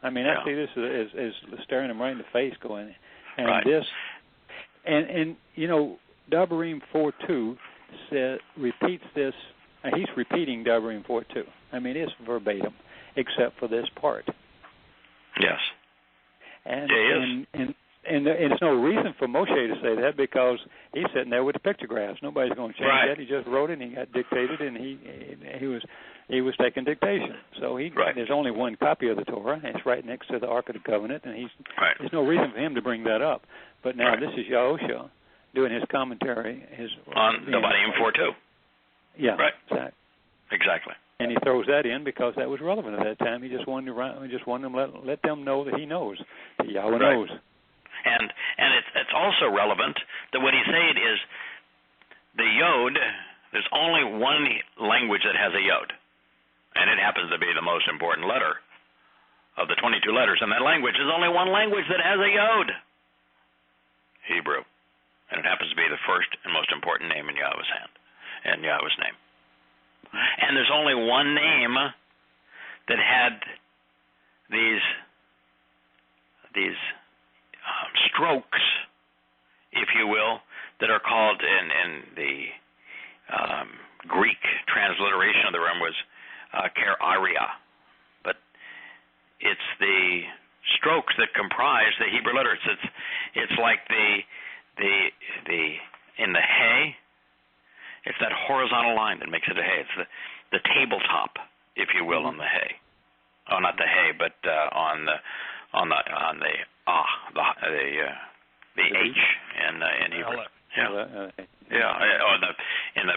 I mean, I see this as staring them right in the face going, and right. this... And you know, Devarim 4:2 repeats this. He's repeating Devarim 4:2. I mean, it's verbatim, except for this part. Yes. And, yeah, and there's no reason for Moshe to say that because he's sitting there with the pictographs. Nobody's going to change that. He just wrote it and he got dictated, and he was taking dictation. So there's only one copy of the Torah, and it's right next to the Ark of the Covenant, and there's no reason for him to bring that up. But now this is Yahushua doing his commentary on Devarim 4:2. Yeah, right. Exactly. And he throws that in because that was relevant at that time. He just wanted to let them know that he knows, that Yahweh knows. And it's also relevant that what he's saying is the Yod. There's only one language that has a Yod, and it happens to be the most important letter of the 22 letters in that language. There's only one language that has a Yod, Hebrew, and it happens to be the first and most important name in Yahweh's hand, in Yahweh's name. And there's only one name that had these strokes, if you will, that are called in the Greek transliteration of the term was keraria, but it's the strokes that comprise the Hebrew letters. It's like the in the hay. It's that horizontal line that makes it a hay. It's the tabletop, if you will, on the hay. Oh, not the hay, but on the H in Hebrew. In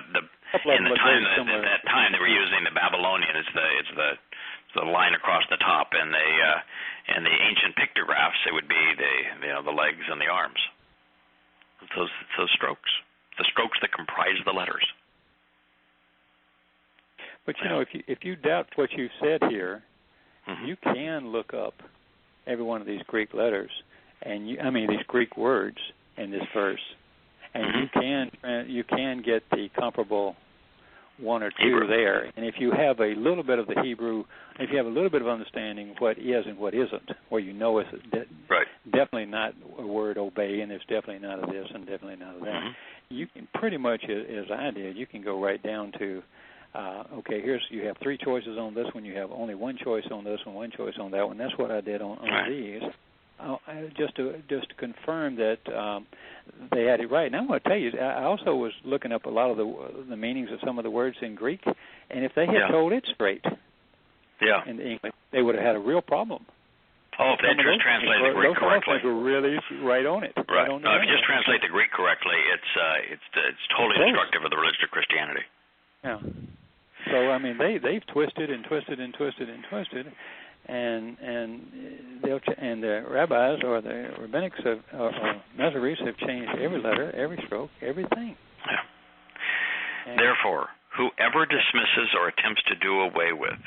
the time that time they were using the Babylonian. It's the line across the top, and the ancient pictographs it would be the legs and the arms. Those strokes. The strokes that comprise the letters. But if you doubt what you've said here, you can look up every one of these Greek letters, and these Greek words in this verse, and you can get the comparable one or two Hebrew there. And if you have a little bit of the Hebrew, if you have a little bit of understanding what is and what isn't, where you know it's definitely not a word obey, and there's definitely not of this and definitely not of that, you can pretty much, as I did, you can go right down to, you have three choices on this one, you have only one choice on this one, one choice on that one. That's what I did on these. Just to confirm that they had it right. And I'm going to tell you, I also was looking up a lot of the meanings of some of the words in Greek, and if they had told it straight in English, they would have had a real problem. Oh, if they just translate the Greek correctly, those were really right on it. Right. If you just translate the Greek correctly, it's totally destructive of the religion of Christianity. Yeah. So they've twisted and twisted and twisted and twisted. And the rabbis or the rabbinics or Nazarenes have changed every letter, every stroke, everything. Yeah. Therefore, whoever dismisses or attempts to do away with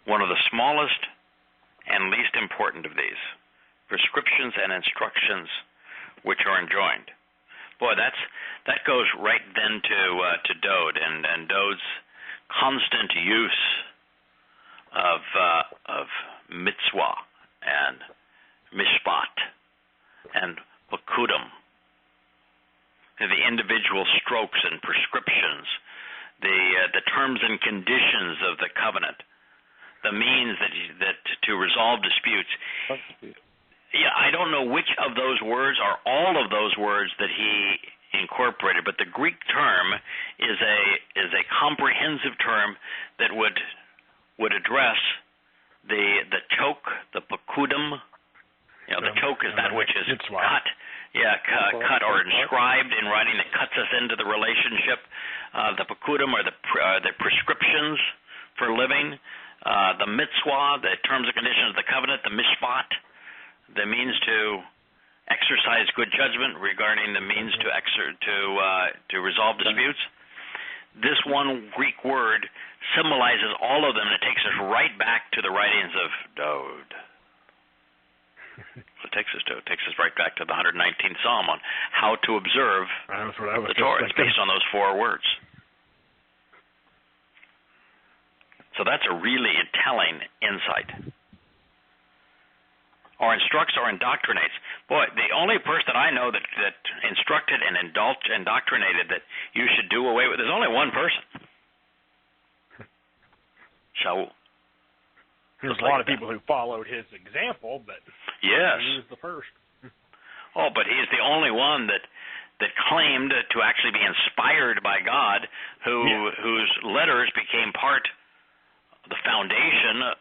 one of the smallest and least important of these prescriptions and instructions which are enjoined, boy, that goes right then to Dode and Dode's constant use of mitzvah and mishpat and pakudim, the individual strokes and prescriptions, the terms and conditions of the covenant, the means that to resolve disputes. Yeah, I don't know which of those words are all of those words that he incorporated, but the Greek term is a comprehensive term that would address the choke, the pakudim. The choke is that which is cut, cut or inscribed in writing that cuts us into the relationship. The pakudim are the prescriptions for living. The mitzvah, the terms and conditions of the covenant. The mishpat, the means to exercise good judgment regarding the means to resolve disputes. This one Greek word symbolizes all of them. It takes us right back to the writings of Dode. It takes us right back to the 119th Psalm on how to observe the Torah. It's based on those 4 words. So that's a really telling insight. Or instructs or indoctrinates. Boy, the only person that I know that instructed and indoctrinated that you should do away with, there's only one person. Shaul. There's a lot of people who followed his example, but yes, he was the first. Oh, but he's the only one that claimed to actually be inspired by God, whose letters became part of the foundation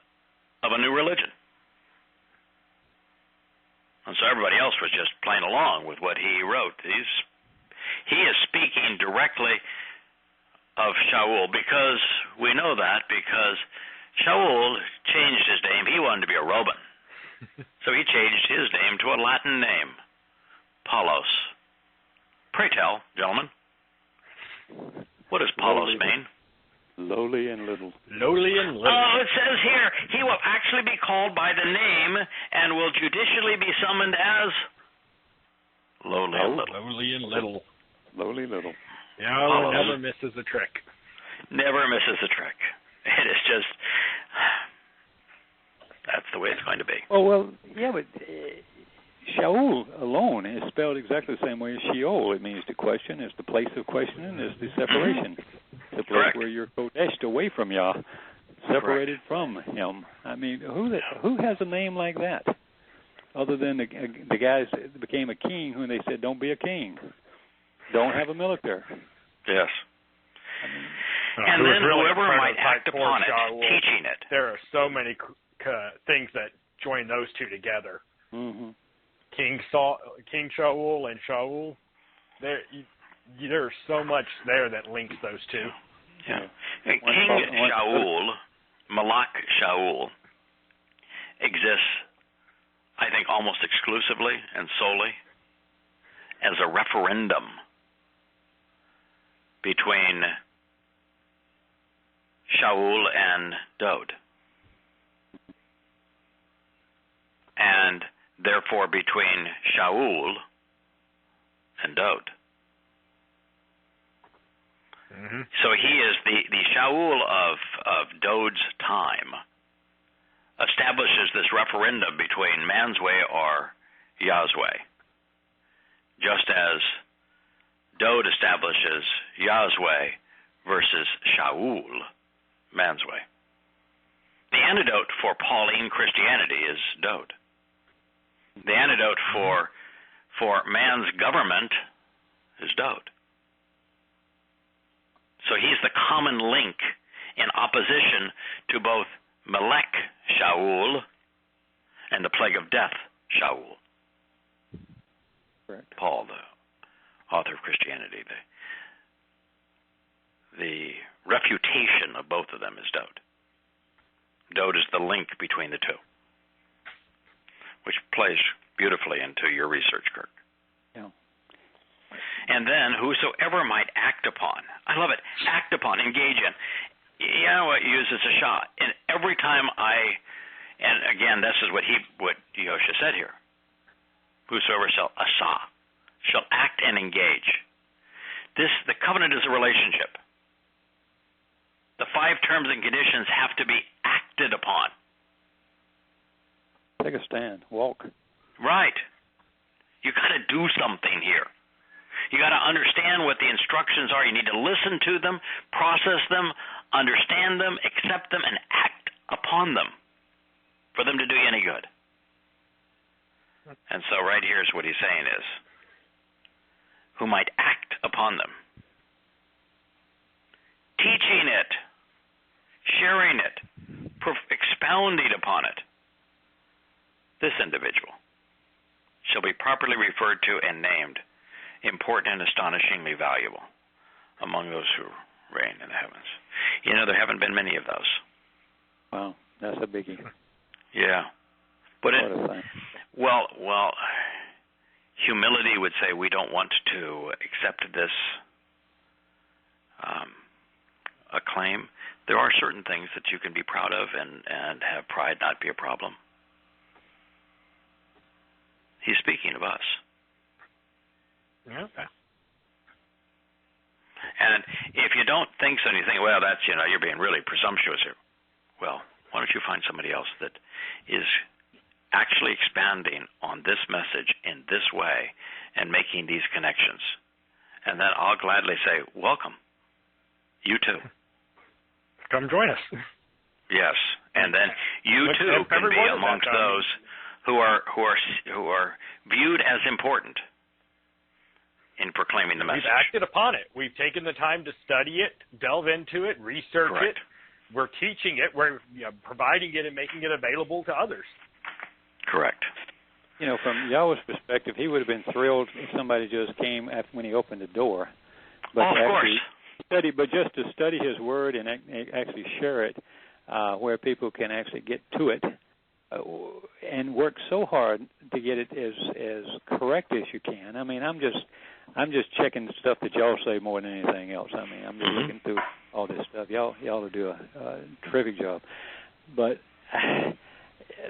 of a new religion. And so everybody else was just playing along with what he wrote. He is speaking directly of Shaul, because we know that, because Shaul changed his name. He wanted to be a Roman. So he changed his name to a Latin name, Paulos. Pray tell, gentlemen, what does Paulos mean? Lowly and little. Lowly and little. Oh, it says here, he will actually be called by the name and will judicially be summoned as lowly and little. Lowly and little. Lowly little. Yahweh never misses a trick. Never misses a trick. It is just, that's the way it's going to be. Oh, well, yeah, but Shaul alone is spelled exactly the same way as Sheol. It means to question. It's the place of questioning. It's the separation. The place Correct. where you're kodeshed away from Yah, separated from Him. I mean, who has a name like that? Other than the guys that became a king, who they said, don't be a king. Don't have a military. Yes. And then whoever might act upon it, Shaul, teaching it. There are so many things that join those two together. Mm-hmm. King Shaul and Shaul, there's so much there that links those two. Yeah. King Shaul, Malak Shaul, exists, I think, almost exclusively and solely as a referendum between Shaul and Dod, and therefore between Shaul and Dod. Mm-hmm. So he is the Shaul of Dod's time, establishes this referendum between man's way or Yah's way, just as Dod establishes Yah's way versus Shaul, man's way. The antidote for Pauline Christianity is Dod. The antidote for man's government is Dod. So he's the common link in opposition to both Melech Shaul and the plague of death Shaul. Correct. Paul, the author of Christianity, the refutation of both of them is Dod. Dod is the link between the two, which plays beautifully into your research, Kirk. Yeah. And then whosoever might act upon. I love it. Act upon, engage in. Yahowah uses a shah. And every time and again, this is what Yosha said here. Whosoever shall act and engage. The covenant is a relationship. The 5 terms and conditions have to be acted upon. Take a stand. Walk. Right. You got to do something here. You got to understand what the instructions are. You need to listen to them, process them, understand them, accept them, and act upon them for them to do you any good. And so right here is what he's saying is, who might act upon them. Teaching it, sharing it, expounding upon it. This individual shall be properly referred to and named important and astonishingly valuable among those who reign in the heavens. You know, there haven't been many of those. Wow, that's a biggie. Yeah. But well, humility would say we don't want to accept this acclaim. There are certain things that you can be proud of and have pride not be a problem. He's speaking of us. Okay. And if you don't think so, and you think, well, that's, you're being really presumptuous here. Well, why don't you find somebody else that is actually expanding on this message in this way and making these connections? And then I'll gladly say, welcome. You too. Come join us. Yes. And then you too can be amongst those who are viewed as important in proclaiming the message. We've acted upon it. We've taken the time to study it, delve into it, research Correct. it. We're teaching it. We're providing it and making it available to others. Correct. From Yahweh's perspective, he would have been thrilled if somebody just came when he opened the door. But of course. Just to study his word and actually share it, where people can actually get to it, and work so hard to get it as correct as you can. I mean, I'm just checking the stuff that y'all say more than anything else. I mean, I'm just looking through all this stuff. Y'all will do a terrific job. But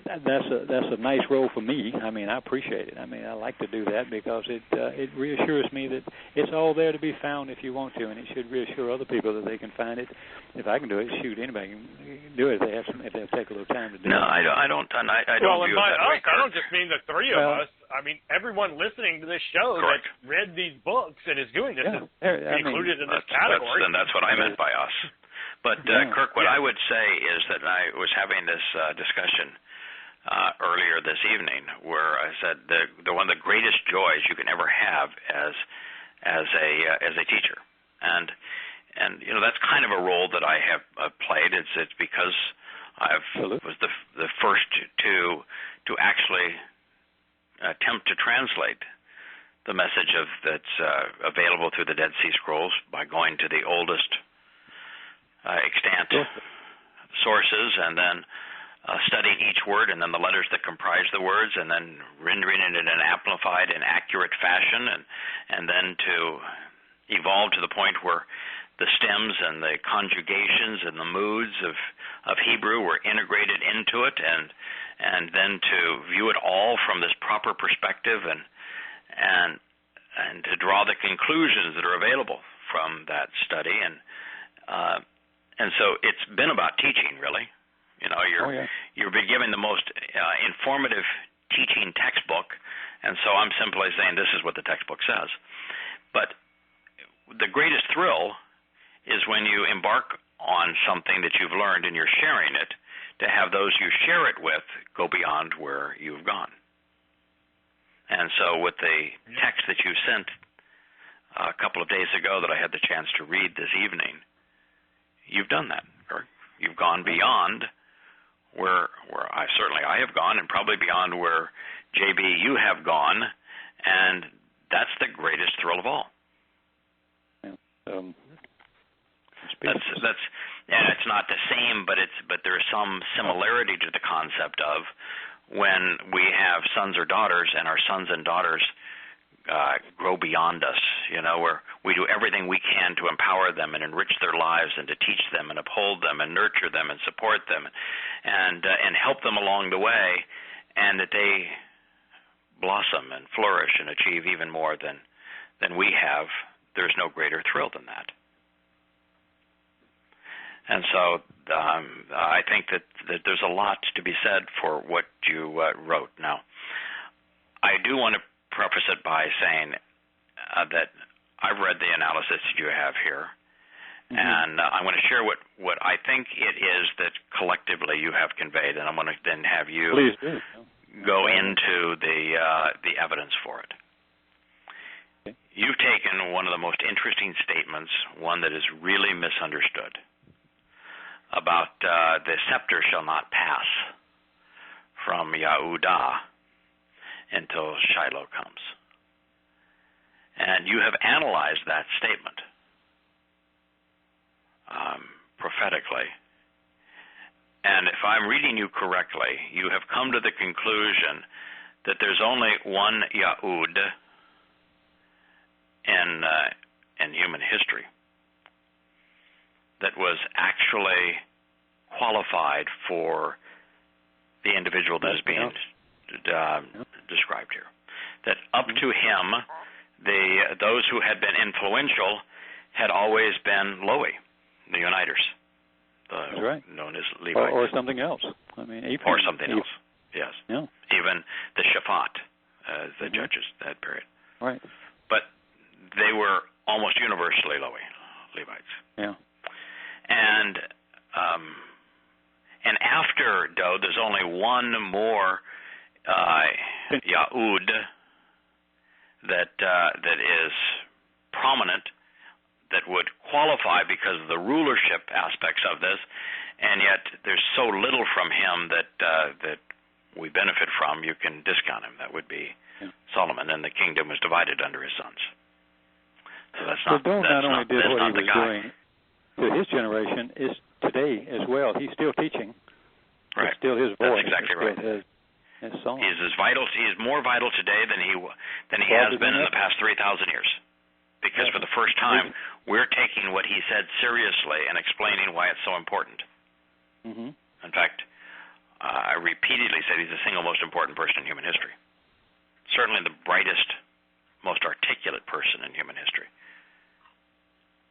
that's a nice role for me. I mean, I appreciate it. I mean, I like to do that because it reassures me that it's all there to be found if you want to, and it should reassure other people that they can find it. If I can do it, shoot, anybody can do it if they'll take a little time to do it. No, I don't. Well, view and by it that way, us, I don't just mean the three of us. I mean, everyone listening to this show Correct. that's read these books and is doing this is included in this that's, category. And that's what I meant by us. But, Kirk, what I would say is that I was having this discussion earlier this evening where I said the one of the greatest joys you can ever have as a teacher. And that's kind of a role that I have played. It's because I was the first to actually attempt to translate the message that's available through the Dead Sea Scrolls by going to the oldest extant sources and then studying each word and then the letters that comprise the words and then rendering it in an amplified and accurate fashion and then to evolve to the point where the stems and the conjugations and the moods of Hebrew were integrated into it and then to view it all from this proper perspective and to draw the conclusions that are available from that study and so it's been about teaching, really. You're been given the most informative teaching textbook, and so I'm simply saying this is what the textbook says. But the greatest thrill is when you embark on something that you've learned and you're sharing it, to have those you share it with go beyond where you've gone. And so with the text that you sent a couple of days ago that I had the chance to read this evening, you've done that. Or you've gone beyond where I have gone, and probably beyond where JB you have gone, and that's the greatest thrill of all. That's and it's not the same, but there is some similarity to the concept of when we have sons or daughters, and our sons and daughters grow beyond us, where we do everything we can to empower them and enrich their lives and to teach them and uphold them and nurture them and support them and help them along the way, and that they blossom and flourish and achieve even more than we have. There's no greater thrill than that. And so I think that there's a lot to be said for what you wrote. Now, I do want to preface it by saying that I've read the analysis that you have here, and I want to share what I think it is that collectively you have conveyed, and I'm going to then have you go into the evidence for it. Okay. You've taken one of the most interesting statements, one that is really misunderstood, about the scepter shall not pass from Yehudah until Shiloh comes. And you have analyzed that statement prophetically. And if I'm reading you correctly, you have come to the conclusion that there's only one Yahud in human history that was actually qualified for the individual that is being described here. that up to him, those who had been influential had always been Lowy, the Uniters, That's right. known as Levites. Or something else. I mean, or something else, yes. Yeah. Even the Shaphat, the judges that period. Right. But they were almost universally Lowy, Levites. Yeah. And after Dod, there's only one more Yahud that is prominent, that would qualify because of the rulership aspects of this, and yet there's so little from him that we benefit from, you can discount him. That would be Solomon, and the kingdom was divided under his sons. So that's not. So not only did what he was doing to his generation, is today as well. He's still teaching. Right. It's still his voice. That's exactly right. His song. He is as vital. He is more vital today than he has been in the past 3,000 years. Because for the first time, we're taking what he said seriously and explaining why it's so important. Mm-hmm. In fact, I repeatedly said he's the single most important person in human history. Certainly the brightest, most articulate person in human history.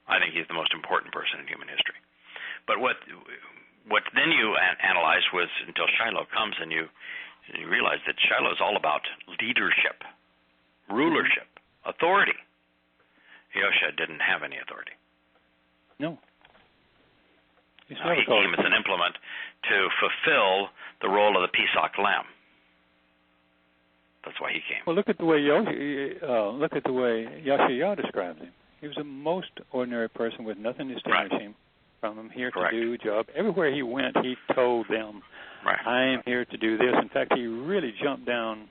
I think he's the most important person in human history. But what then you analyze was until Shiloh comes, and you realize that Shiloh is all about leadership, rulership, authority. Yosha didn't have any authority. No. He came as an implement to fulfill the role of the Pesach lamb. That's why he came. Well, look at the way Yahshua describes him. He was a most ordinary person with nothing to distinguish him from him, here to do a job. Everywhere he went, he told them, I am here to do this. In fact, he really jumped down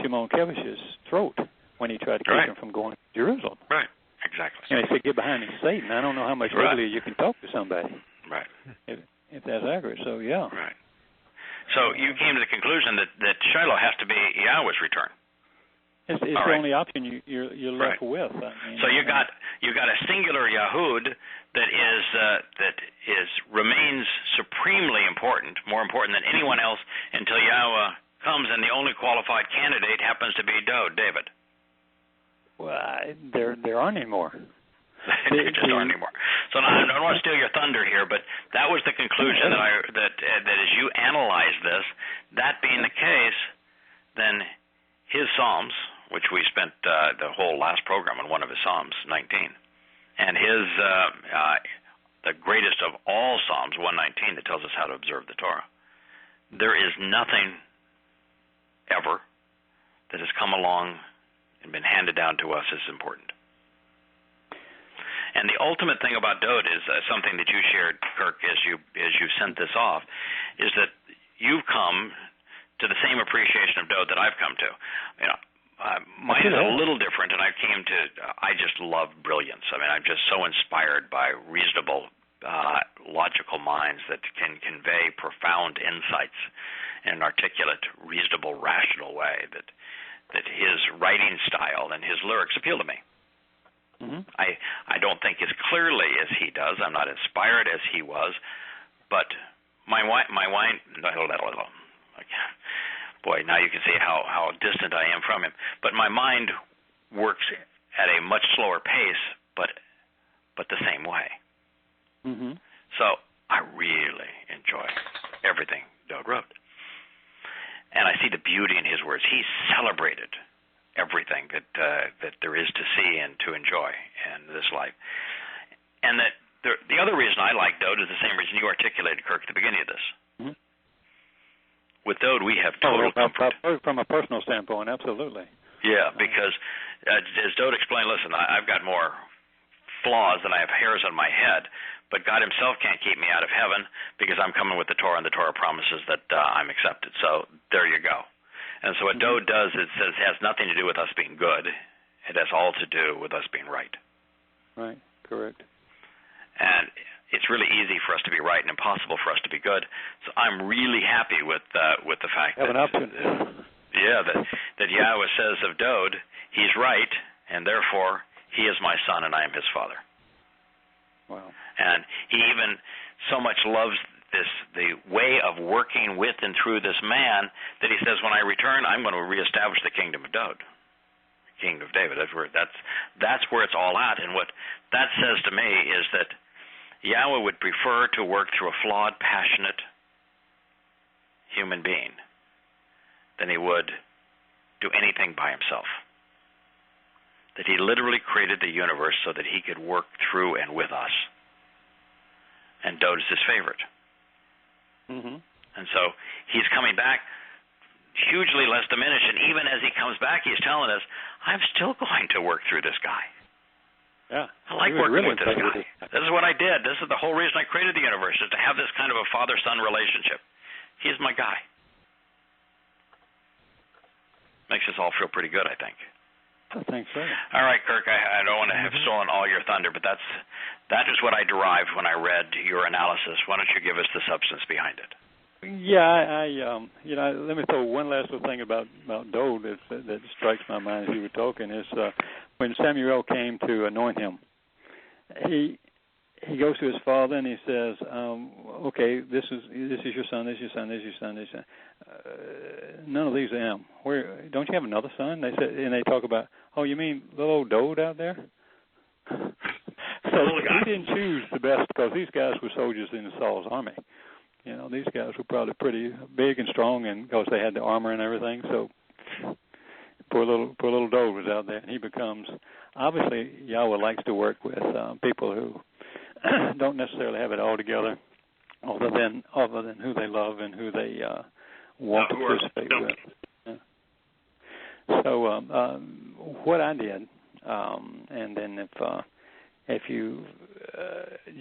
Shimon Kevish's throat when he tried to keep him from going to Jerusalem. Right, exactly. And he said, get behind me, Satan. I don't know how much earlier you can talk to somebody. Right. If that's accurate, so yeah. Right. So you came to the conclusion that Shiloh has to be Yahweh's return. It's the only option you're left with. I mean, so you got a singular Yahud that remains supremely important, more important than anyone else, until Yahweh comes, and the only qualified candidate happens to be David. Well, there aren't any more. There just aren't anymore. So now, I don't want to steal your thunder here, but that was the conclusion that as you analyze this, that being the case, then his Psalms, which we spent the whole last program on one of his Psalms, 19, and his the greatest of all Psalms, 119, that tells us how to observe the Torah. There is nothing ever that has come along and been handed down to us as important. And the ultimate thing about Dod is something that you shared, Kirk, as you sent this off, is that you've come to the same appreciation of Dod that I've come to. Mine is a little different, and I just love brilliance. I mean, I'm just so inspired by reasonable, logical minds that can convey profound insights in an articulate, reasonable, rational way. That his writing style and his lyrics appeal to me. Mm-hmm. I don't think as clearly as he does. I'm not inspired as he was, but my wine. Boy, now you can see how distant I am from him. But my mind works at a much slower pace, but the same way. Mm-hmm. So I really enjoy everything Dod wrote, and I see the beauty in his words. He celebrated everything that there is to see and to enjoy in this life. And that the other reason I like Dod is the same reason you articulated, Kirk, at the beginning of this. Mm-hmm. With Dod, we have total comfort. From a personal standpoint, absolutely. Yeah, because as Dod explained, listen, I've got more flaws than I have hairs on my head, but God himself can't keep me out of heaven because I'm coming with the Torah, and the Torah promises that I'm accepted. So there you go. And so what Dod does, it says, has nothing to do with us being good. It has all to do with us being right. Right, correct. And it's really easy for us to be right and impossible for us to be good. So I'm really happy with the fact that that Yahweh says of Dod, he's right, and therefore he is my son and I am his father. Wow. And he even so much loves the way of working with and through this man that he says, when I return, I'm going to reestablish the kingdom of Dod. kingdom of David. That's where it's all at. And what that says to me is that Yahweh would prefer to work through a flawed, passionate human being than he would do anything by himself. That he literally created the universe so that he could work through and with us. And Dode is his favorite. Mm-hmm. And so he's coming back hugely less diminished, and even as he comes back, he's telling us, I'm still going to work through this guy. Yeah. I like working with this guy. This is what I did. This is the whole reason I created the universe, is to have this kind of a father-son relationship. He's my guy. Makes us all feel pretty good, I think. I think so. All right, Kirk, I don't want to have stolen all your thunder, but that is what I derived when I read your analysis. Why don't you give us the substance behind it? Yeah, let me throw one last little thing about Dode that strikes my mind as you were talking is when Samuel came to anoint him, he goes to his father and he says, okay, this is your son, this is your son, this is your son, this is your son. None of these are him. Don't you have another son? They said, and they talk about, oh, you mean little old Dode out there? So he didn't choose the best because these guys were soldiers in Saul's army. You know, these guys were probably pretty big and strong, and because they had the armor and everything. So poor little Dode was out there, and he becomes, obviously Yahweh likes to work with people who don't necessarily have it all together, other than who they love and who they want to participate with. Yeah. So what I did, and then if you,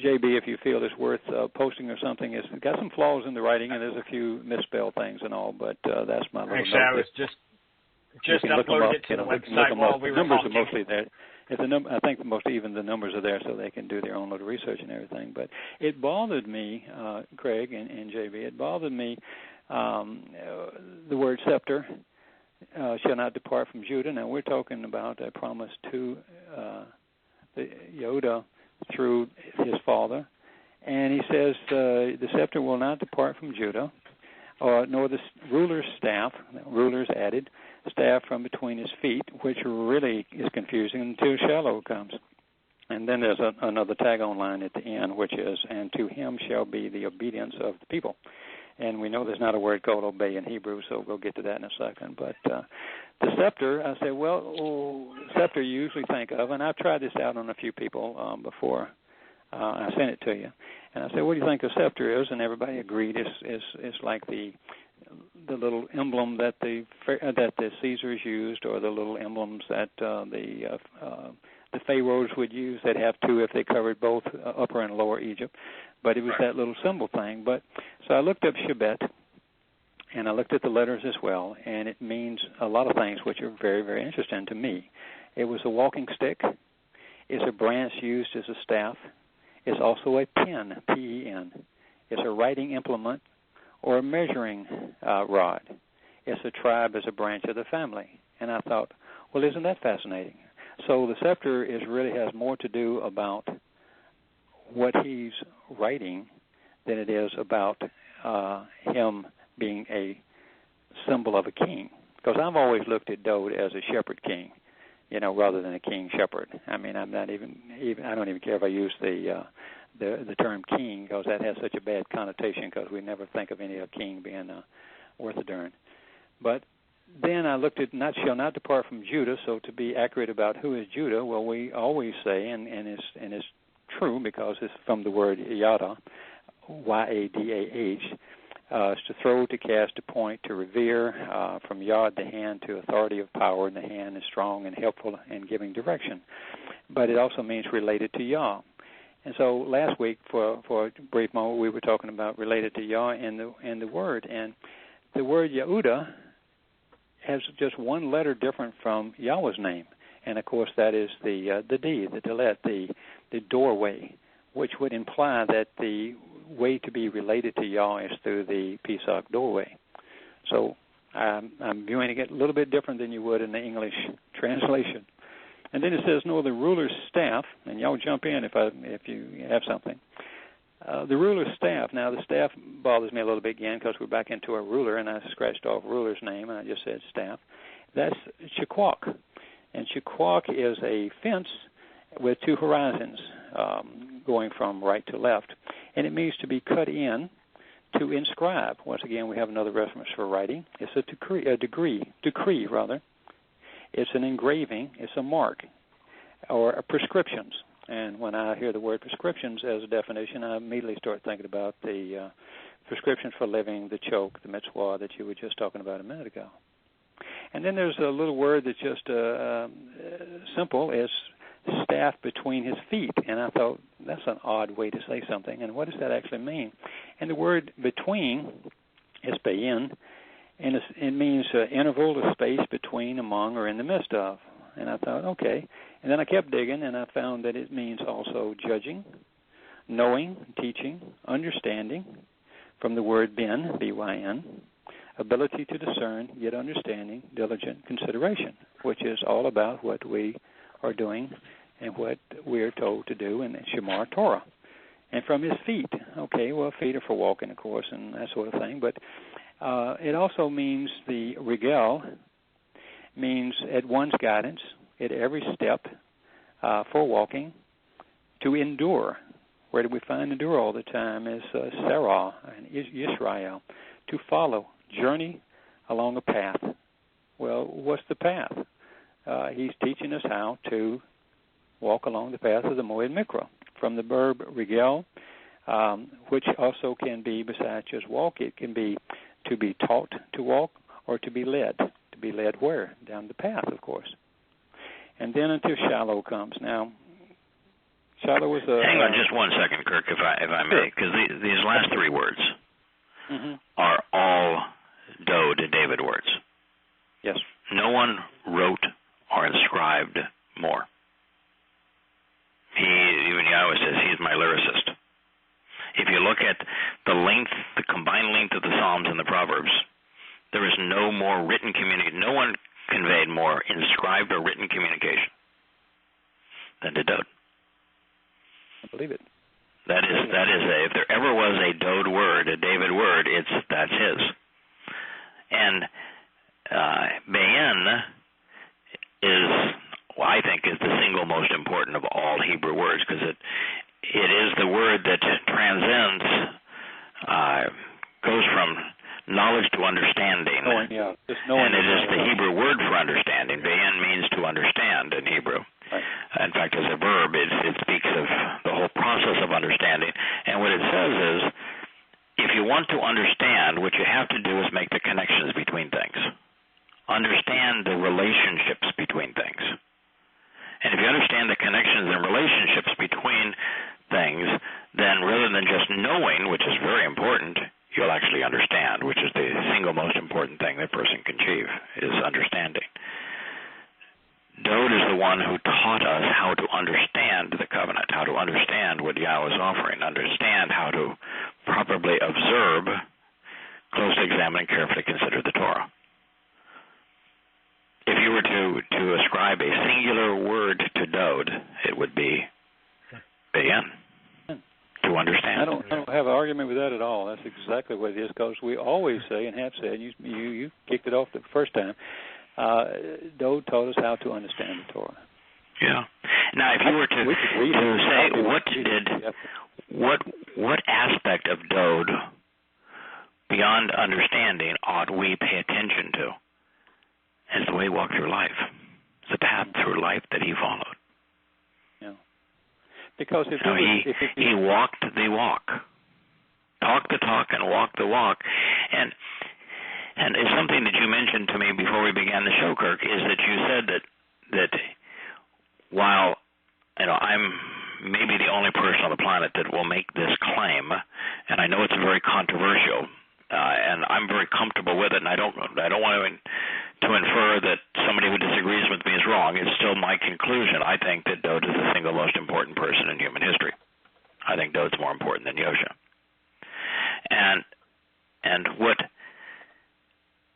JB, if you feel it's worth posting or something, it's got some flaws in the writing, and there's a few misspelled things and all, but that's my little note. I was just uploaded it to the website while we were numbers talking. are mostly there. I think even the numbers are there so they can do their own little research and everything. But it bothered me, Craig and JB, it bothered me the word scepter shall not depart from Judah. Now we're talking about a promise to the Yoda through his father, and he says the scepter will not depart from Judah, nor the ruler's staff, ruler's added, staff from between his feet, which really is confusing until Shiloh comes. And then there's another tag-on line at the end, which is, and to him shall be the obedience of the people. And we know there's not a word called obey in Hebrew, so we'll get to that in a second. But the scepter, I said, scepter you usually think of, and I've tried this out on a few people before I sent it to you. And I said, what do you think a scepter is? And everybody agreed it's like the little emblem that the Caesars used, or the little emblems that the pharaohs would use. They'd have two if they covered both Upper and Lower Egypt. But it was that little symbol thing. But so I looked up Shabbat, and I looked at the letters as well, and it means a lot of things which are very, very interesting to me. It was a walking stick. It's a branch used as a staff. It's also a pen, P-E-N. It's a writing implement or a measuring rod. It's a tribe as a branch of the family. And I thought, well, isn't that fascinating? So the scepter really has more to do about what he's writing than it is about him being a symbol of a king. Because I've always looked at Dode as a shepherd king, rather than a king shepherd. I mean, I'm not even I don't even care if I use the term king, because that has such a bad connotation, because we never think of any king being worth a darn. But then I looked at shall not depart from Judah. So to be accurate about who is Judah, well, we always say, and it's true because it's from the word Yada, Y-A-D-A-H, is to throw, to cast, to point, to revere, from yad, the hand, to authority of power, and the hand is strong and helpful in giving direction. But it also means related to Yah. And so last week, for a brief moment, we were talking about related to Yah and the word. And the word Yehuda has just one letter different from Yahweh's name. And, of course, that is the D, the Dalet, the doorway, which would imply that the way to be related to Yah is through the Pesach doorway. So I'm viewing it a little bit different than you would in the English translation. And then it says, no, the ruler's staff, and y'all jump in if you have something. The ruler's staff. Now, the staff bothers me a little bit again because we're back into a ruler, and I scratched off ruler's name, and I just said staff. That's Shaquak. And mitzvah is a fence with two horizons going from right to left, and it means to be cut in, to inscribe. Once again, we have another reference for writing. It's a decree. It's an engraving. It's a mark, or prescriptions. And when I hear the word prescriptions as a definition, I immediately start thinking about the prescriptions for living, the choke, the mitzvah that you were just talking about a minute ago. And then there's a little word that's just simple. It's staff between his feet. And I thought, that's an odd way to say something. And what does that actually mean? And the word between is bayin, and it means interval or space between, among, or in the midst of. And I thought, okay. And then I kept digging, and I found that it means also judging, knowing, teaching, understanding, from the word bin, B-Y-N, ability to discern, yet understanding, diligent consideration, which is all about what we are doing and what we are told to do in Shemar Torah. And from his feet, okay, well, feet are for walking, of course, and that sort of thing, but it also means the regel means at one's guidance, at every step for walking, to endure. Where do we find endure all the time is Sarah and Israel, to follow, journey along a path. Well, what's the path? He's teaching us how to walk along the path of the Moed Mikra. From the verb regel, which also can be, besides just walk, it can be to be taught to walk or to be led. To be led where? Down the path, of course. And then until Shiloh comes. Now, Shiloh was a... Hang on just one second, Kirk, if I may, because these last three words are all Dode David words. Yes. No one wrote or inscribed more. Even Yahweh says he's my lyricist. If you look at the length, the combined length of the Psalms and the Proverbs, there is no more written communication. No one conveyed more inscribed or written communication than to Dode. I believe it. That is if there ever was a Dode word, a David word, that's his. And Bayan I think is the single most important of all Hebrew words, because it is the word that transcends, goes from knowledge to understanding. And it is the Hebrew word for understanding. Bayan means to understand in Hebrew. Right. In fact, as a verb, it speaks of the whole process of understanding. And what it says is, if you want to understand, what you have to do is make the connections between things. Understand the relationships between things. And if you understand the connections and relationships between things, then rather than just knowing, which is very important, you'll actually understand, which is the single most important thing that person can achieve, is understanding. Dode is the one who taught us how to understand the covenant, how to understand what Yahweh is offering, understand how to properly observe, closely examine, and carefully consider the Torah. If you were to ascribe a singular word to Dode, it would be Bayan, to understand. I don't have an argument with that at all. That's exactly what it is, because we always say, and have said, you kicked it off the first time, Dode taught us how to understand the Torah. Yeah. Now, if you were to say, what aspect of Dode, beyond understanding, ought we pay attention to? As the way he walked through life. It's the path through life that he followed. Yeah. Because he walked the walk, talked the talk, and walked the walk. And it's something that you mentioned to me before we began the show, Kirk, is that you said that while I'm maybe the only person on the planet that will make this claim, and I know it's very controversial, and I'm very comfortable with it, and I don't want to infer that somebody who disagrees with me is wrong. It's still my conclusion. I think that Dode is the single most important person in human history. I think Dode's more important than Yosha. And what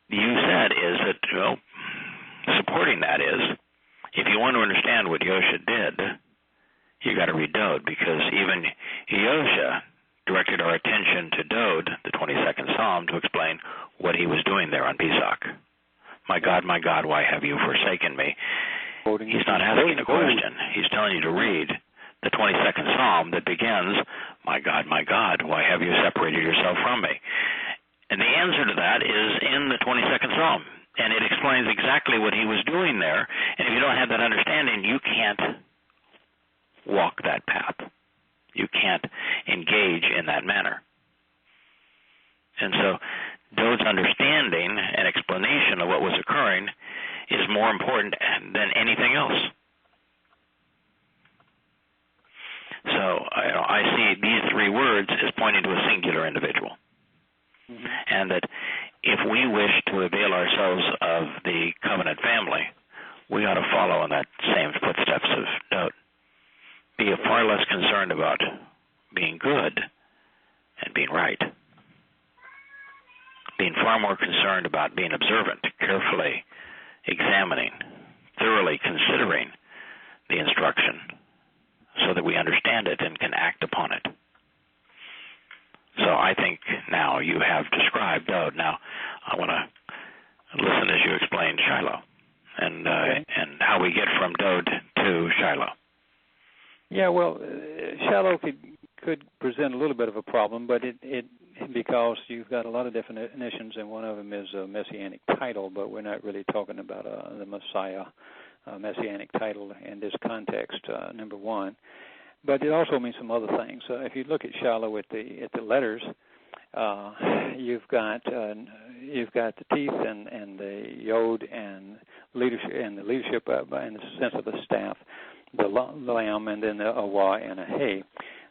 you said is that, supporting that is, if you want to understand what Yosha did, you got to read Dode, because even Yosha directed our attention to Dode, the 22nd Psalm, to explain what he was doing there on Pesach. My God, why have you forsaken me? quoting. He's not asking a question. He's telling you to read the 22nd Psalm that begins, my God, why have you separated yourself from me? And the answer to that is in the 22nd Psalm. And it explains exactly what he was doing there. And if you don't have that understanding, you can't walk that path. You can't engage in that manner. And so Dode's understanding and explanation of what was occurring is more important than anything else. So I see these three words as pointing to a singular individual. Mm-hmm. And that if we wish to avail ourselves of the covenant family, we ought to follow in that same footsteps of Dode. Be far less concerned about being good and being right. Being far more concerned about being observant, carefully examining, thoroughly considering the instruction so that we understand it and can act upon it. So I think now you have described Dode. Now I want to listen as you explain Shiloh and how we get from Dode to Shiloh. Yeah, well, Shiloh could present a little bit of a problem, but it because you've got a lot of definitions, and one of them is a messianic title, but we're not really talking about the Messiah messianic title in this context, number one. But it also means some other things. If you look at Shiloh at the letters, you've got the teeth and the yod and leadership and the leadership in the sense of the staff, the lamb, and then the awah and a hay.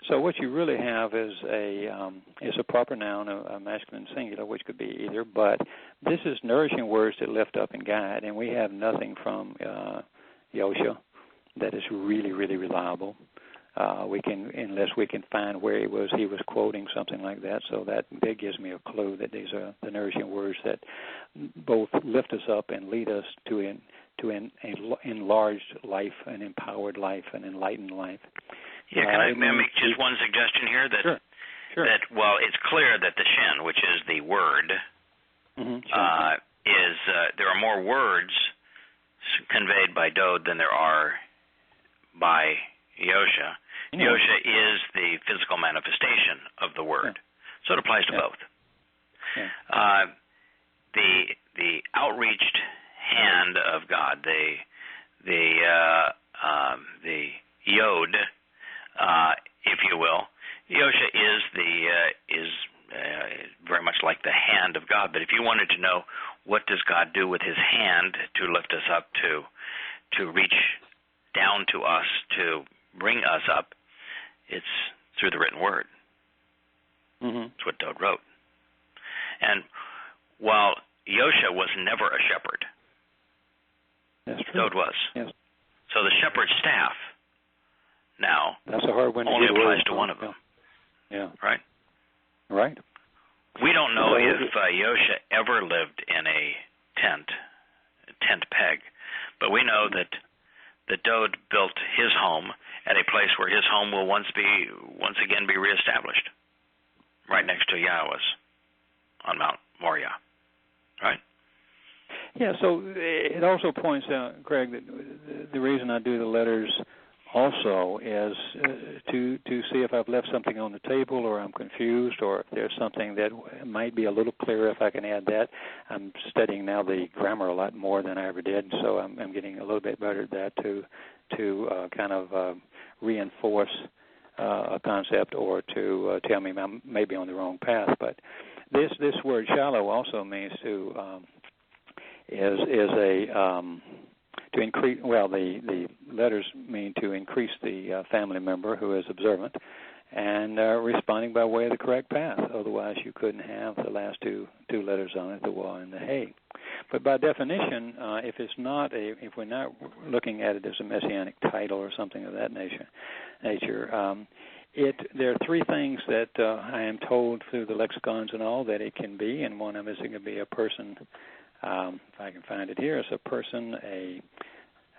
So what you really have is a proper noun, a masculine singular, which could be either. But this is nourishing words that lift up and guide, and we have nothing from Yosha that is really, really reliable. Unless we can find where he was quoting something like that. So that gives me a clue that these are the nourishing words that both lift us up and lead us to an enlarged life, an empowered life, an enlightened life. Yeah, can I make just one suggestion here? That, sure. That, well, it's clear that the Shin, which is the word, there are more words conveyed by Dode than there are by Yosha. Yosha is the physical manifestation of the word, so it applies to both. Yeah. The outreached hand of God, the yod, if you will, Yosha is very much like the hand of God. But if you wanted to know what does God do with His hand to lift us up, to reach down to us, to bring us up, it's through the written word. Mm-hmm. That's what Dode wrote. And while Yosha was never a shepherd, that's true. Dode was. Yes. So the shepherd's staff now that's a hard one only applies to one of them. Yeah. Right? Right. We don't know if Yosha ever lived in a tent peg, but we know that Dode built his home at a place where his home will once again be reestablished, right next to Yahowah's on Mount Moriah. Right? Yeah, so it also points out, Craig, that the reason I do the letters also is to see if I've left something on the table or I'm confused or if there's something that might be a little clearer if I can add that. I'm studying now the grammar a lot more than I ever did, so I'm getting a little bit better at that to kind of reinforce a concept or to tell me I'm maybe on the wrong path. But this word Shiloh also means to increase. Well, the letters mean to increase the family member who is observant and responding by way of the correct path. Otherwise, you couldn't have the last two letters on it, the wa and the hey. But by definition, if we're not looking at it as a messianic title or something of that nature, there are three things that I am told through the lexicons and all that it can be, and one of them is it can be a person. If I can find it here, it's a person,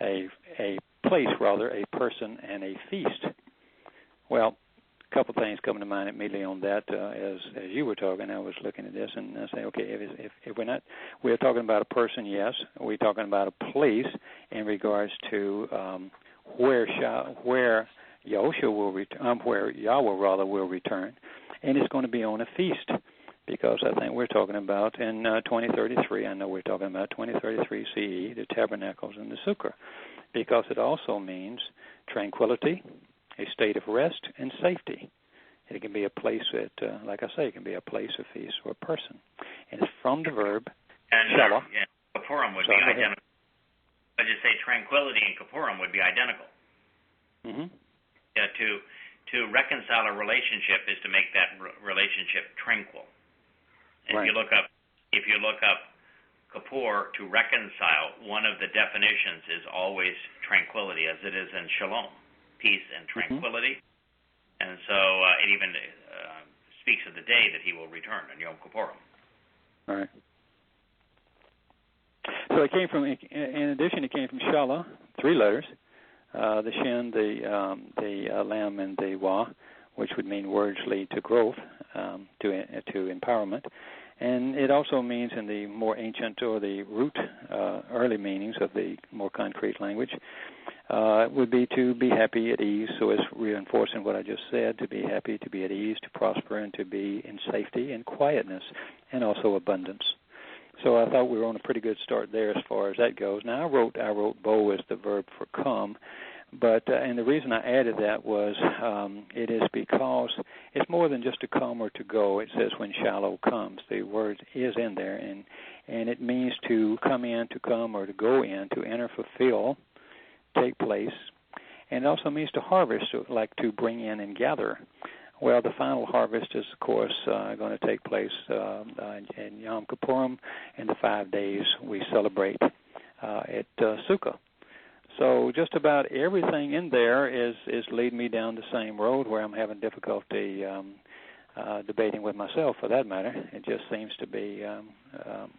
a place rather, a person, and a feast. Well, couple of things come to mind immediately on that. As you were talking, I was looking at this and I say, okay, if we're talking about a person, yes. We're talking about a place in regards to where Yahushua will return, where Yahweh rather will return, and it's going to be on a feast. Because I think we're talking about in 2033, I know we're talking about 2033 CE, the tabernacles and the sukkah, because it also means tranquility, a state of rest, and safety. It can be a place that, like I say, it can be a place, a feast, or a person. And it's from the verb Shiloh. And Kippurim would be identical. I just say tranquility and Kippurim would be identical. Mm-hmm. Yeah, to reconcile a relationship is to make that relationship tranquil. If you look up Kippur, to reconcile, one of the definitions is always tranquility, as it is in Shalom, peace and tranquility. Mm-hmm. And so it even speaks of the day that he will return on Yom Kippurim. All right. So it came from, in addition, it came from Shiloh, 3 letters, the Shin, the Lam, and the Wa, which would mean words lead to growth, to empowerment. And it also means in the more ancient or the root early meanings of the more concrete language would be to be happy at ease, so it's reinforcing what I just said, to be happy, to be at ease, to prosper, and to be in safety and quietness, and also abundance. So I thought we were on a pretty good start there as far as that goes. Now I wrote bo as the verb for come. But and the reason I added that was it is because it's more than just to come or to go. It says when Shiloh comes. The word is in there, and it means to come in, to come, or to go in, to enter, fulfill, take place. And it also means to harvest, like to bring in and gather. Well, the final harvest is, of course, going to take place in Yom Kippurim, and the 5 days we celebrate at Sukkah. So just about everything in there is leading me down the same road where I'm having difficulty debating with myself, for that matter. It just seems to be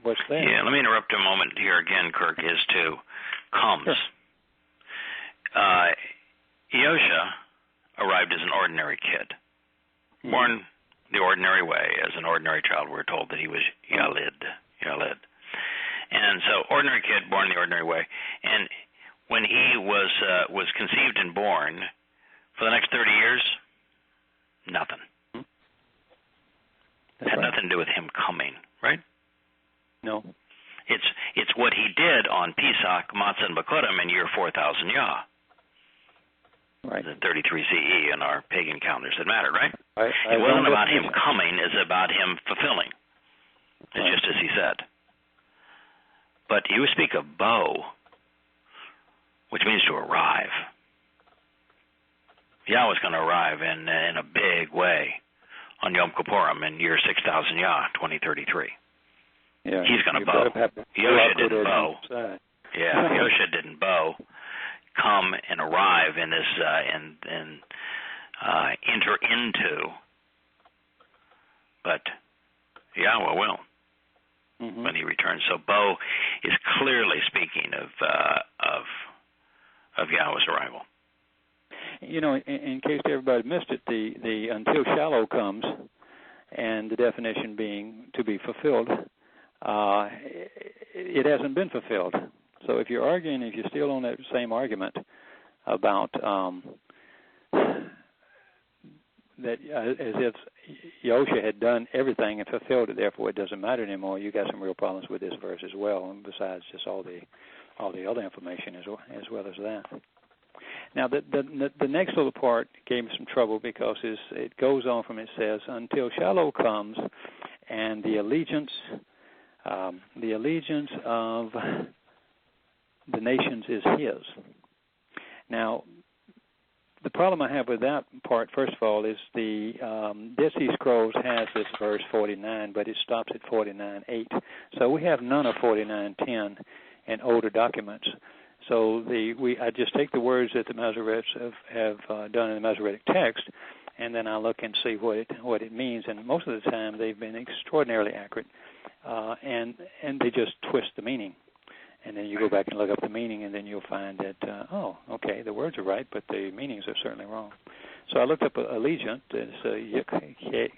what's there. Yeah, let me interrupt a moment here again, Kirk, is to comes. Sure. Yosha arrived as an ordinary kid, born the ordinary way, as an ordinary child. We're told that he was Yalid. And so ordinary kid, born the ordinary way. And when he was conceived and born, for the next 30 years, nothing. It had nothing to do with him coming, right? No. It's what he did on Pesach, Matzah, and Bakodim in year 4,000 Yah. Right. The 33 CE in our pagan calendars that mattered, right? It wasn't about him coming, it's about him fulfilling. It's just as he said. But you speak of bo, which means to arrive. Yahweh's going to arrive in a big way on Yom Kippurim in year 6,000 Yah, 2033. Yeah, he's going to bow. Yosha didn't bow. Yeah, Yosha didn't bow. Come and arrive in this enter into, but Yahweh will when he returns. So bo is clearly speaking of Yahweh's arrival. You know, in case everybody missed it, the until Shiloh comes, and the definition being to be fulfilled, it hasn't been fulfilled. So if you're arguing, if you're still on that same argument about that as if Yosha had done everything and fulfilled it, therefore it doesn't matter anymore, you got some real problems with this verse as well, and besides just all the other information as well as that. Now, the next little part gave me some trouble because it goes on from, it says, until Shiloh comes, and the allegiance of the nations is his. Now, the problem I have with that part, first of all, is the Dead Sea Scrolls has this verse 49, but it stops at 49:8. So we have none of 49:10 in older documents. So I just take the words that the Masoretes have done in the Masoretic text, and then I look and see what it means. And most of the time, they've been extraordinarily accurate, and they just twist the meaning. And then you go back and look up the meaning, and then you'll find that, okay, the words are right, but the meanings are certainly wrong. So I looked up allegiant. It's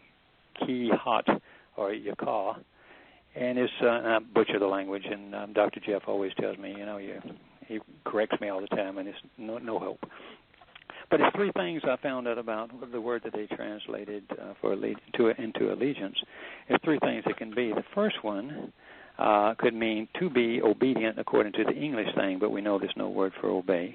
Ki-Hot, or Yakah, and it's, I butcher the language, and Dr. Jeff always tells me, he corrects me all the time, and it's no help. But it's three things I found out about the word that they translated into allegiance. There's three things it can be. The first one could mean to be obedient according to the English thing, but we know there's no word for obey.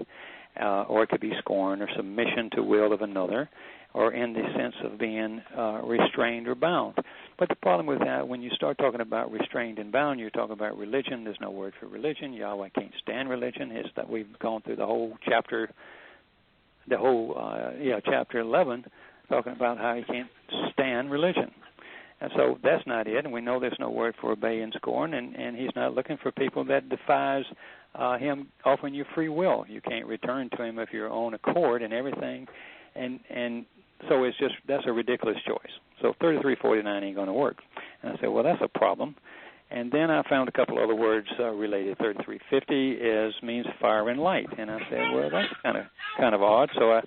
Or it could be scorn or submission to will of another, or in the sense of being restrained or bound. But the problem with that, when you start talking about restrained and bound, you're talking about religion. There's no word for religion. Yahweh can't stand religion. It's that we've gone through the whole chapter, chapter 11, talking about how he can't stand religion. And so that's not it, and we know there's no word for obey and scorn, and he's not looking for people that defies him offering you free will. You can't return to him of your own accord and everything, and so it's just, that's a ridiculous choice. So 3349 ain't going to work. And I said, well, that's a problem. And then I found a couple other words related. 3350 means fire and light, and I said, well, that's kind of odd. So I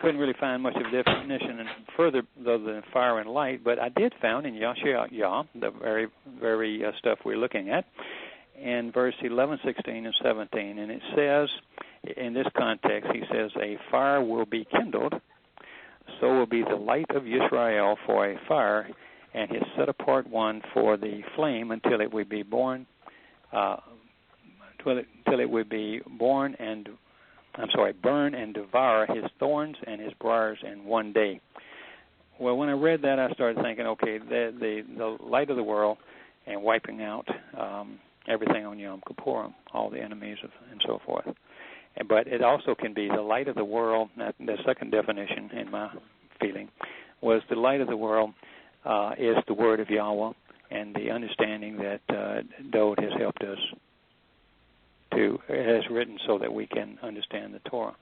couldn't really find much of a definition and further other than fire and light, but I did found in Yah, the very stuff we're looking at, in verse 11, 16, and 17, and it says, in this context, he says, a fire will be kindled, so will be the light of Yisrael for a fire, and his set apart one for the flame until it would be born, burn and devour his thorns and his briars in one day. Well, when I read that, I started thinking, okay, the light of the world and wiping out everything on Yom Kippurim, all the enemies and so forth. But it also can be the light of the world. The second definition, in my feeling, was the light of the world is the word of Yahweh and the understanding that Dode has helped us has written so that we can understand the Torah.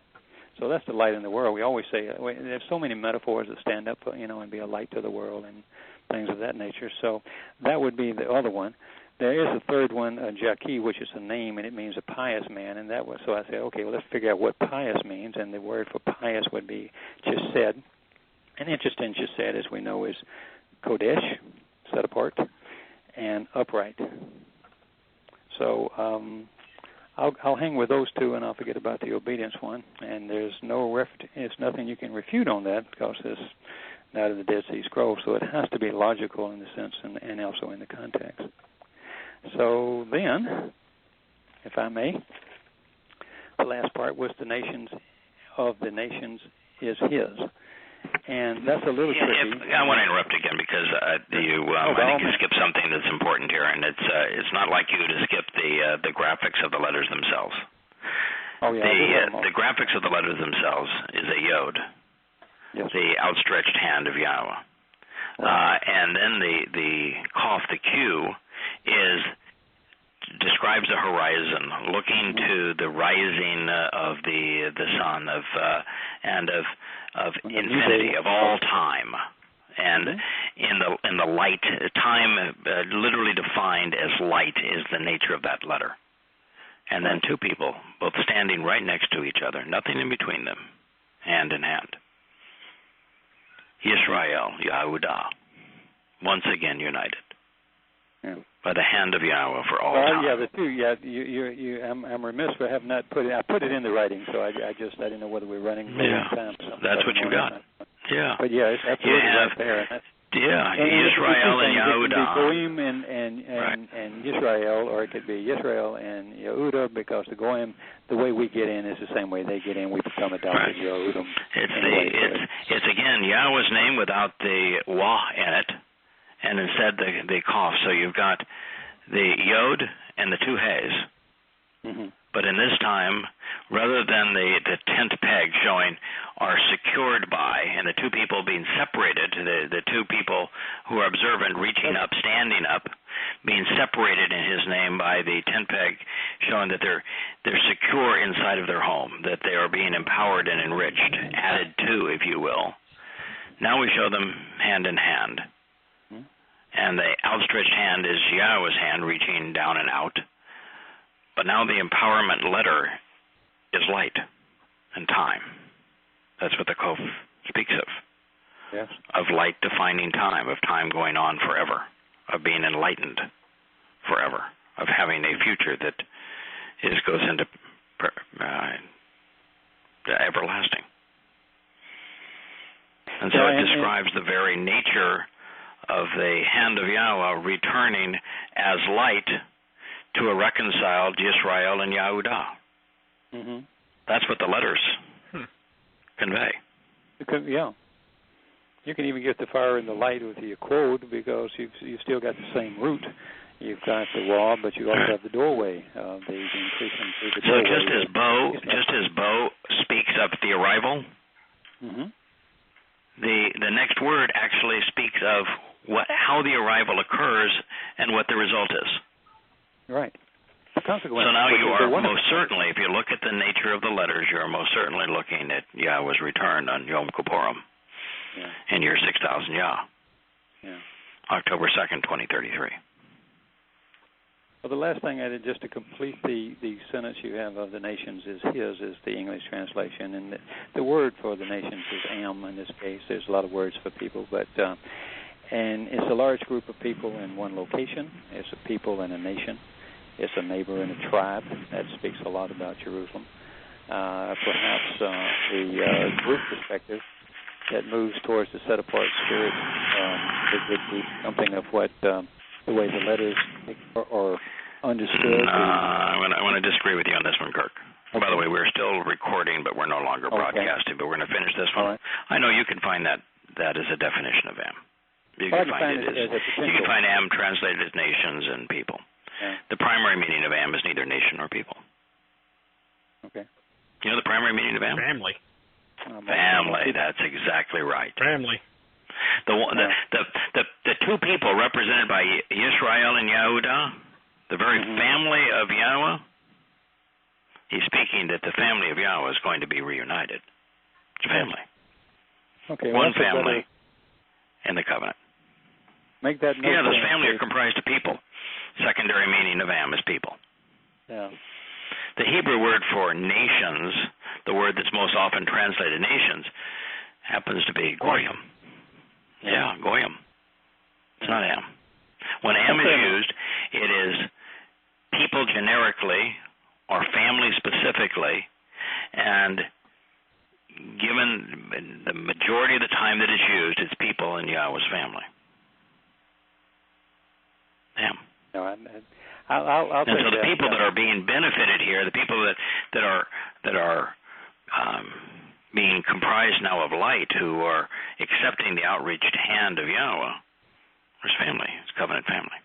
So that's the light in the world. We always say, there's so many metaphors that stand up, and be a light to the world and things of that nature. So that would be the other one. There is a third one, Jaki, which is a name, and it means a pious man. And that was, so I said, okay, well, let's figure out what pious means. And the word for pious would be chesed. And interesting, chesed, as we know, is kodesh, set apart, and upright. So I'll hang with those two, and I'll forget about the obedience one. And there's nothing you can refute on that because it's not in the Dead Sea Scrolls. So it has to be logical in the sense and also in the context. So then, if I may, the last part was the nations is his. And that's a little tricky. I want to interrupt again because I think you skipped something that's important here, and it's not like you to skip the graphics of the letters themselves. Oh, yeah. The graphics of the letters themselves is a yod, yes, the outstretched hand of Yahweh. Right. And then the Kaf, the Q, describes the horizon, looking to the rising of the sun and of infinity, of all time, and in the light, time literally defined as light is the nature of that letter, and then two people both standing right next to each other, nothing in between them, hand in hand. Yisrael, Yehudah, once again united. Yeah. By the hand of Yahweh for all time. Yeah, the two. Yeah, I'm remiss for having not put it. I put it in the writing, so I didn't know whether we were running time. So that's what you got. Yeah. But yeah, it's absolutely right there. Yisrael and Yehudah. It could be Goim and Yisrael, or it could be Yisrael and Yehudah, because the Goim, the way we get in is the same way they get in. We become adopted Yehudim. It's again Yahweh's name without the Wah in it, and instead the Kaf. So you've got the Yod and the two He's. Mm-hmm. But in this time, rather than the tent peg showing are secured by, and the two people being separated, the two people who are observant reaching up, standing up, being separated in his name by the tent peg showing that they're secure inside of their home, that they are being empowered and enriched, added to, if you will. Now we show them hand in hand. And the outstretched hand is Yahweh's hand reaching down and out. But now the empowerment letter is light and time. That's what the Kof speaks of. Yes. Of light defining time, of time going on forever, of being enlightened forever, of having a future that goes into everlasting. And so it describes the very nature of the hand of Yahweh returning as light to a reconciled Yisrael and Yehudah. Mm-hmm. That's what the letters convey. Yeah. You can even get the fire and the light with the quote because you've still got the same root. You've got the wall, but you also have the doorway. The increasing through the doorway. So just as Bo speaks of the arrival, the next word actually speaks of how the arrival occurs and what the result is. Right. So now you are most certainly, if you look at the nature of the letters, you are most certainly looking at Yahweh's return on Yom Kippurim in year 6000 Yah, October 2nd, 2033. Well, the last thing I did just to complete the sentence you have of the nations is the English translation, and the word for the nations is am in this case. There's a lot of words for people, but and it's a large group of people in one location. It's a people in a nation. It's a neighbor and a tribe. That speaks a lot about Jerusalem. Perhaps the group perspective that moves towards the set-apart spirit would be something of what the way the letters are understood. I want to disagree with you on this one, Kirk. Okay. By the way, we're still recording, but we're no longer broadcasting. But we're going to finish this one. Right. I know you can find that as a definition of am. You can find am translated as nations and people. Yeah. The primary meaning of am is neither nation nor people. Okay. You know the primary meaning of am? Family. Family. That's exactly right. Family. The two people represented by Yisrael and Yehudah, the very family of Yahweh, he's speaking that the family of Yahweh is going to be reunited. It's family. Okay. One family in the covenant. Make that note. Yeah, this family are comprised of people. Secondary meaning of am is people. Yeah. The Hebrew word for nations, the word that's most often translated nations, happens to be goyim. Yeah, goyim. It's not am. When am is used, it is people generically or family specifically, and given the majority of the time that it's used, it's people in Yahweh's family. Am. No, I'll and so the people that are being benefited here, the people that are being comprised now of light, who are accepting the outreached hand of Yahweh, is family. It's covenant family,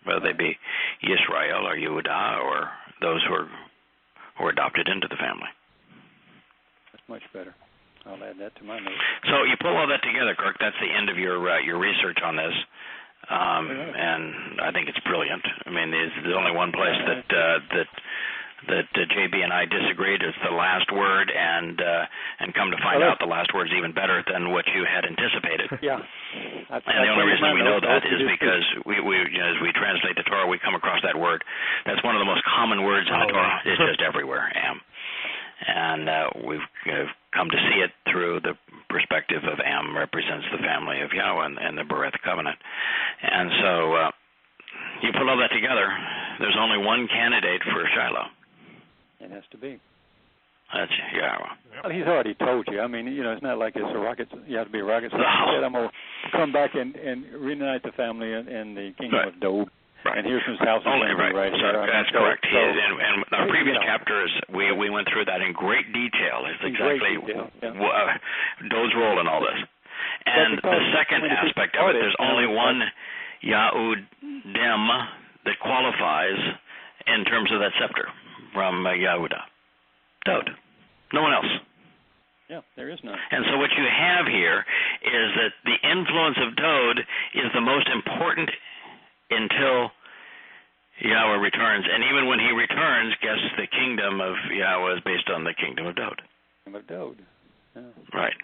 whether they be Yisrael or Yehudah or those who are adopted into the family. That's much better. I'll add that to my notes. So you pull all that together, Kirk. That's the end of your research on this. And I think it's brilliant. I mean, there's only one place that JB and I disagreed. It's the last word, and come to find out, the last word is even better than what you had anticipated. Yeah. And the only reason we know that is because as we translate the Torah, we come across that word. That's one of the most common words in the Torah. It's just everywhere, am. And we've come to see it through the perspective of am represents the family of Yahweh and the Bereth covenant. And so you put all that together, there's only one candidate for Shiloh. It has to be. That's Yahweh. Well, he's already told you. I mean, it's not like it's a rocket. You have to be a rocket scientist. He said, I'm going to come back and reunite the family in the kingdom of Dod. Right. And here's his house. Only right. Here. That's correct. And our previous chapters, we went through that in great detail. It's exactly Dod's role in all this. And the second aspect of it, there's only one Yahudim that qualifies in terms of that scepter from Yehudah. Dod. No one else. Yeah, there is none. And so what you have here is that the influence of Dod is the most important until Yahweh returns. And even when he returns, guess the kingdom of Yahweh is based on the kingdom of Dod. Kingdom of Dod. Yeah. Right.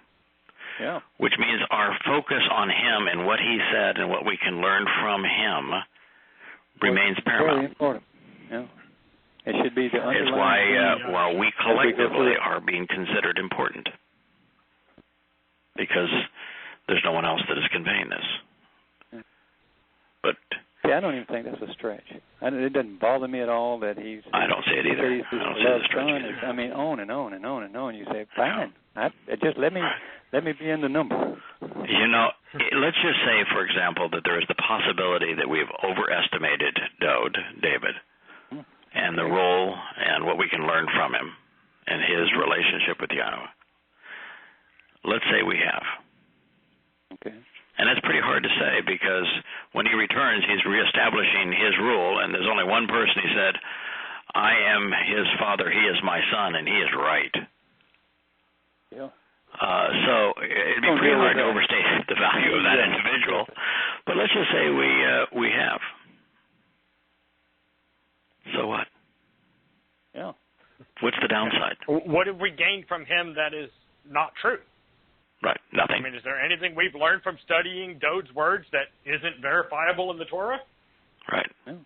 Yeah. Which means our focus on him and what he said and what we can learn from him remains paramount. Very important. Yeah. It should be the underlying. It's why we collectively are being considered important, because there's no one else that is conveying this. But I don't even think that's a stretch. It doesn't bother me at all that he's. I don't see it either. I don't see the stretch either. I mean, on and on and on and on. You say, fine. Just let me be in the number. You know, let's just say, for example, that there is the possibility that we've overestimated David, and the role and what we can learn from him and his relationship with Yahowah. Let's say we have. Okay. And that's pretty hard to say, because when he returns, he's reestablishing his rule, and there's only one person. He said, I am his father, he is my son, and he is right. Yeah. So it'd be pretty hard to overstate the value of that individual. But let's just say we have. So what? Yeah. What's the downside? What have we gained from him that is not true? Right, nothing. I mean, is there anything we've learned from studying Dode's words that isn't verifiable in the Torah? Right. Yeah.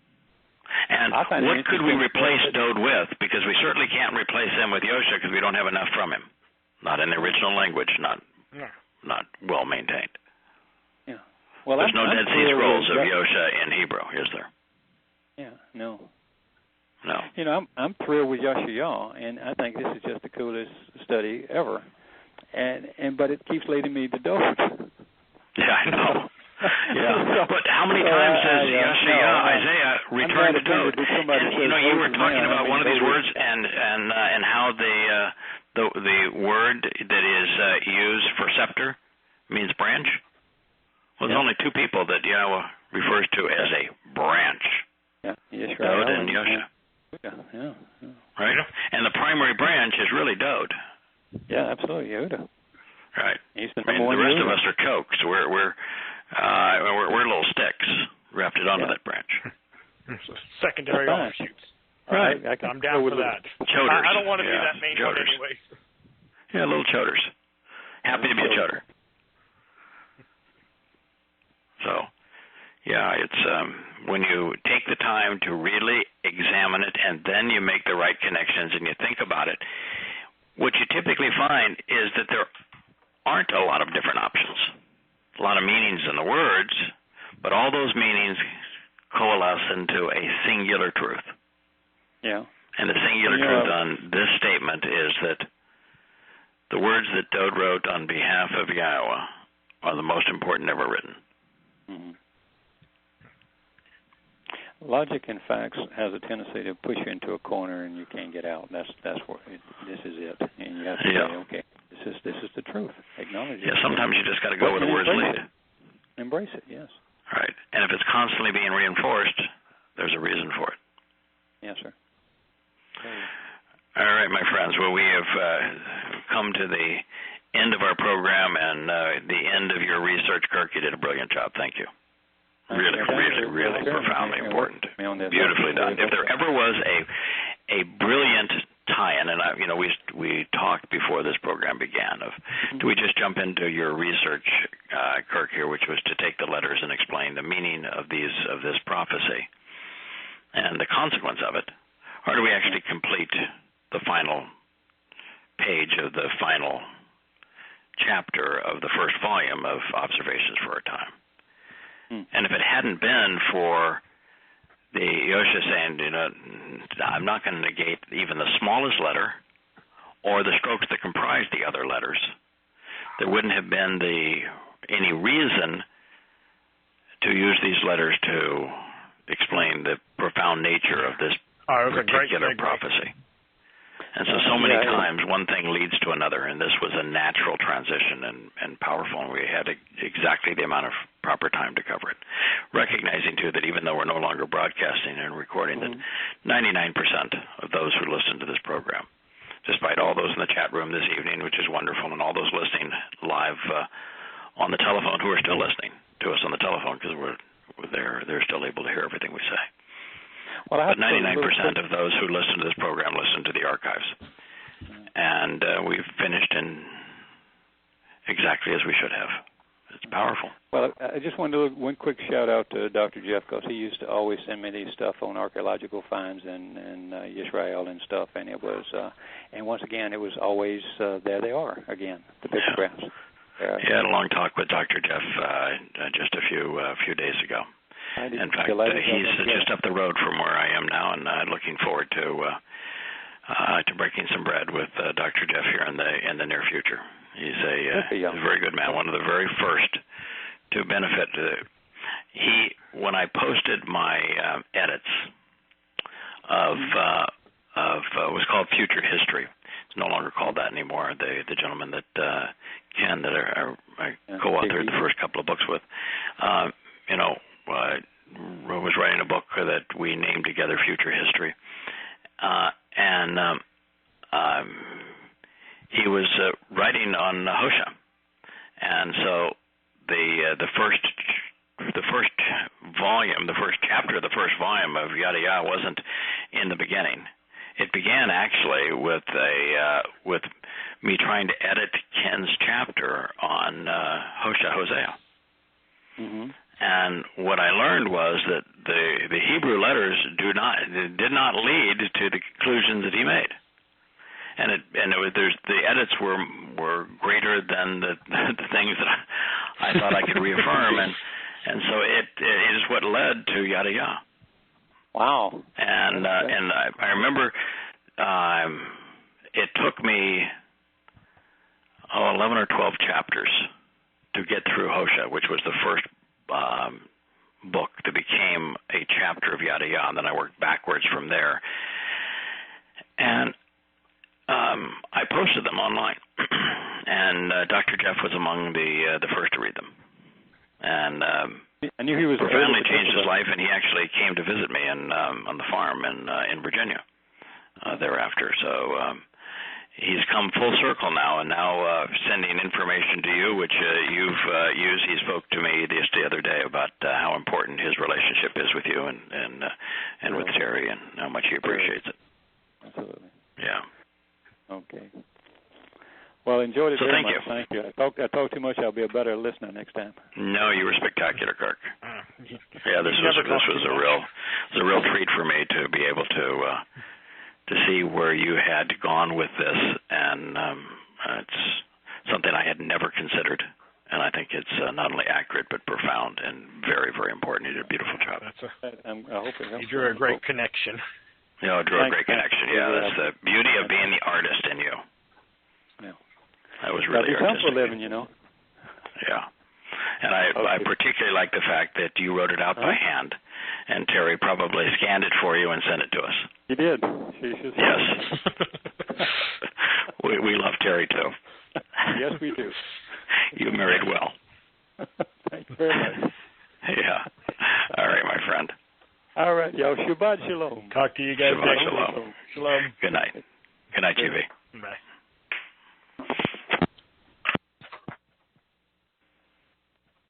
And what could we replace Dode with? Because we certainly can't replace him with Yosha, because we don't have enough from him. Not in the original language, not well maintained. Yeah. Well, there's no Dead Sea Scrolls of Yosha in Hebrew, is there? Yeah, no. No. You know, I'm thrilled with Yahowah, and I think this is just the coolest study ever. But it keeps leading me to Dode. Yeah, I know. Yeah, but how many times does Isaiah return to Dode? And, you were talking about one of these words, and how the word that is used for scepter means branch. Well, there's only two people that Yahowah refers to as a branch. Yeah, Dode and Yosha. Yeah. Right, and the primary branch is really Dode. Yeah, absolutely, Yehuda. Right. He's the rest of us are chokes. We're little sticks wrapped onto that branch. Secondary offshoots. Right. I'm down for that. Choders. I don't want to be that main one anyways. Yeah, little choders. Happy to be a choder. So, yeah, it's when you take the time to really examine it, and then you make the right connections and you think about it, what you typically find is that there aren't a lot of different options, a lot of meanings in the words, but all those meanings coalesce into a singular truth. Yeah. And the singular truth on this statement is that the words that Dode wrote on behalf of Yahowah are the most important ever written. Mm-hmm. Logic and facts has a tendency to push you into a corner and you can't get out. That's what this is it, and you have to say, okay, this is the truth. Acknowledge it. Yeah, sometimes you just got to go where the words lead. Embrace it, yes. Right, and if it's constantly being reinforced, there's a reason for it. Yes, sir. All right, my friends. Well, we have come to the end of our program and the end of your research. Kirk, you did a brilliant job. Thank you. Really profoundly important. Beautifully done. If there ever was a brilliant tie-in, and we talked before this program began of, do we just jump into your research, Kirk, here, which was to take the letters and explain the meaning of this prophecy and the consequence of it, or do we actually complete the final page of the final chapter of the first volume of Observations for Our Time? And if it hadn't been for the Yosha saying, I'm not going to negate even the smallest letter or the strokes that comprise the other letters, there wouldn't have been any reason to use these letters to explain the profound nature of this particular prophecy. And so many times one thing leads to another, and this was a natural transition and powerful, and we had exactly the amount of proper time to cover it. Recognizing, too, that even though we're no longer broadcasting and recording, that 99% of those who listen to this program, despite all those in the chat room this evening, which is wonderful, and all those listening live on the telephone who are still listening to us on the telephone, because they're still able to hear everything we say. Well, but 99% of those who listen to this program listen to the archives. And we've finished in exactly as we should have, It's powerful. Well, I just wanted to do one quick shout out to Dr. Jeff, because he used to always send me these stuff on archaeological finds in Israel and stuff, and it was and once again it was always there they are again, the pictographs. He had a long talk with Dr. Jeff just a few days ago. In fact, he's just up the road from where I am now, and looking forward to breaking some bread with Dr. Jeff here in the near future. He's a very good man, one of the very first to benefit. When I posted my edits of was called Future History. It's no longer called that anymore. The gentleman that Ken that I co-authored the first couple of books with, was writing a book that we named together Future History, and he was writing on Hosea, and so the first volume, the first chapter, the first volume of Yada Yahweh wasn't in the beginning. It began actually with me trying to edit Ken's chapter on Hosea. Mm-hmm. And what I learned was that the Hebrew letters did not lead to the conclusions that he made, and the edits were greater than the things that I thought I could reaffirm, and so it is what led to Yada Yah. Wow. And I remember it took me 11 or 12 chapters to get through Hosea, which was the first book that became a chapter of Yada Yah, and then I worked backwards from there. And I posted them online, and Dr. Jeff was among the first to read them. And I knew he was profoundly changed his life, and he actually came to visit me on the farm in Virginia thereafter. So he's come full circle now, and now sending information to you, which you've used. He spoke to me the other day about how important his relationship is with you and with Terry, and how much he appreciates it. Absolutely. Yeah. Okay. Well, enjoyed it very much. You. Thank you. I talk too much. I'll be a better listener next time. No, you were spectacular, Kirk. Yeah, this was a real treat for me to be able to see where you had gone with this, and it's something I had never considered, and I think it's not only accurate but profound and very, very important. You did a beautiful job. I hope it helps. You drew a great connection. Yeah, drew a great connection. Yeah, that's the beauty of being the artist in you. Yeah. That was really artistic. For a living, you know. Yeah. And I particularly like the fact that you wrote it out by hand, and Terry probably scanned it for you and sent it to us. He did. Yes. we love Terry, too. Yes, we do. You married well. Thank you very much. Yeah. All right, my friend. All right, yo. Shabbat shalom. Talk to you guys Shabbat next shalom. week. Shalom. Good night. Good night, GB.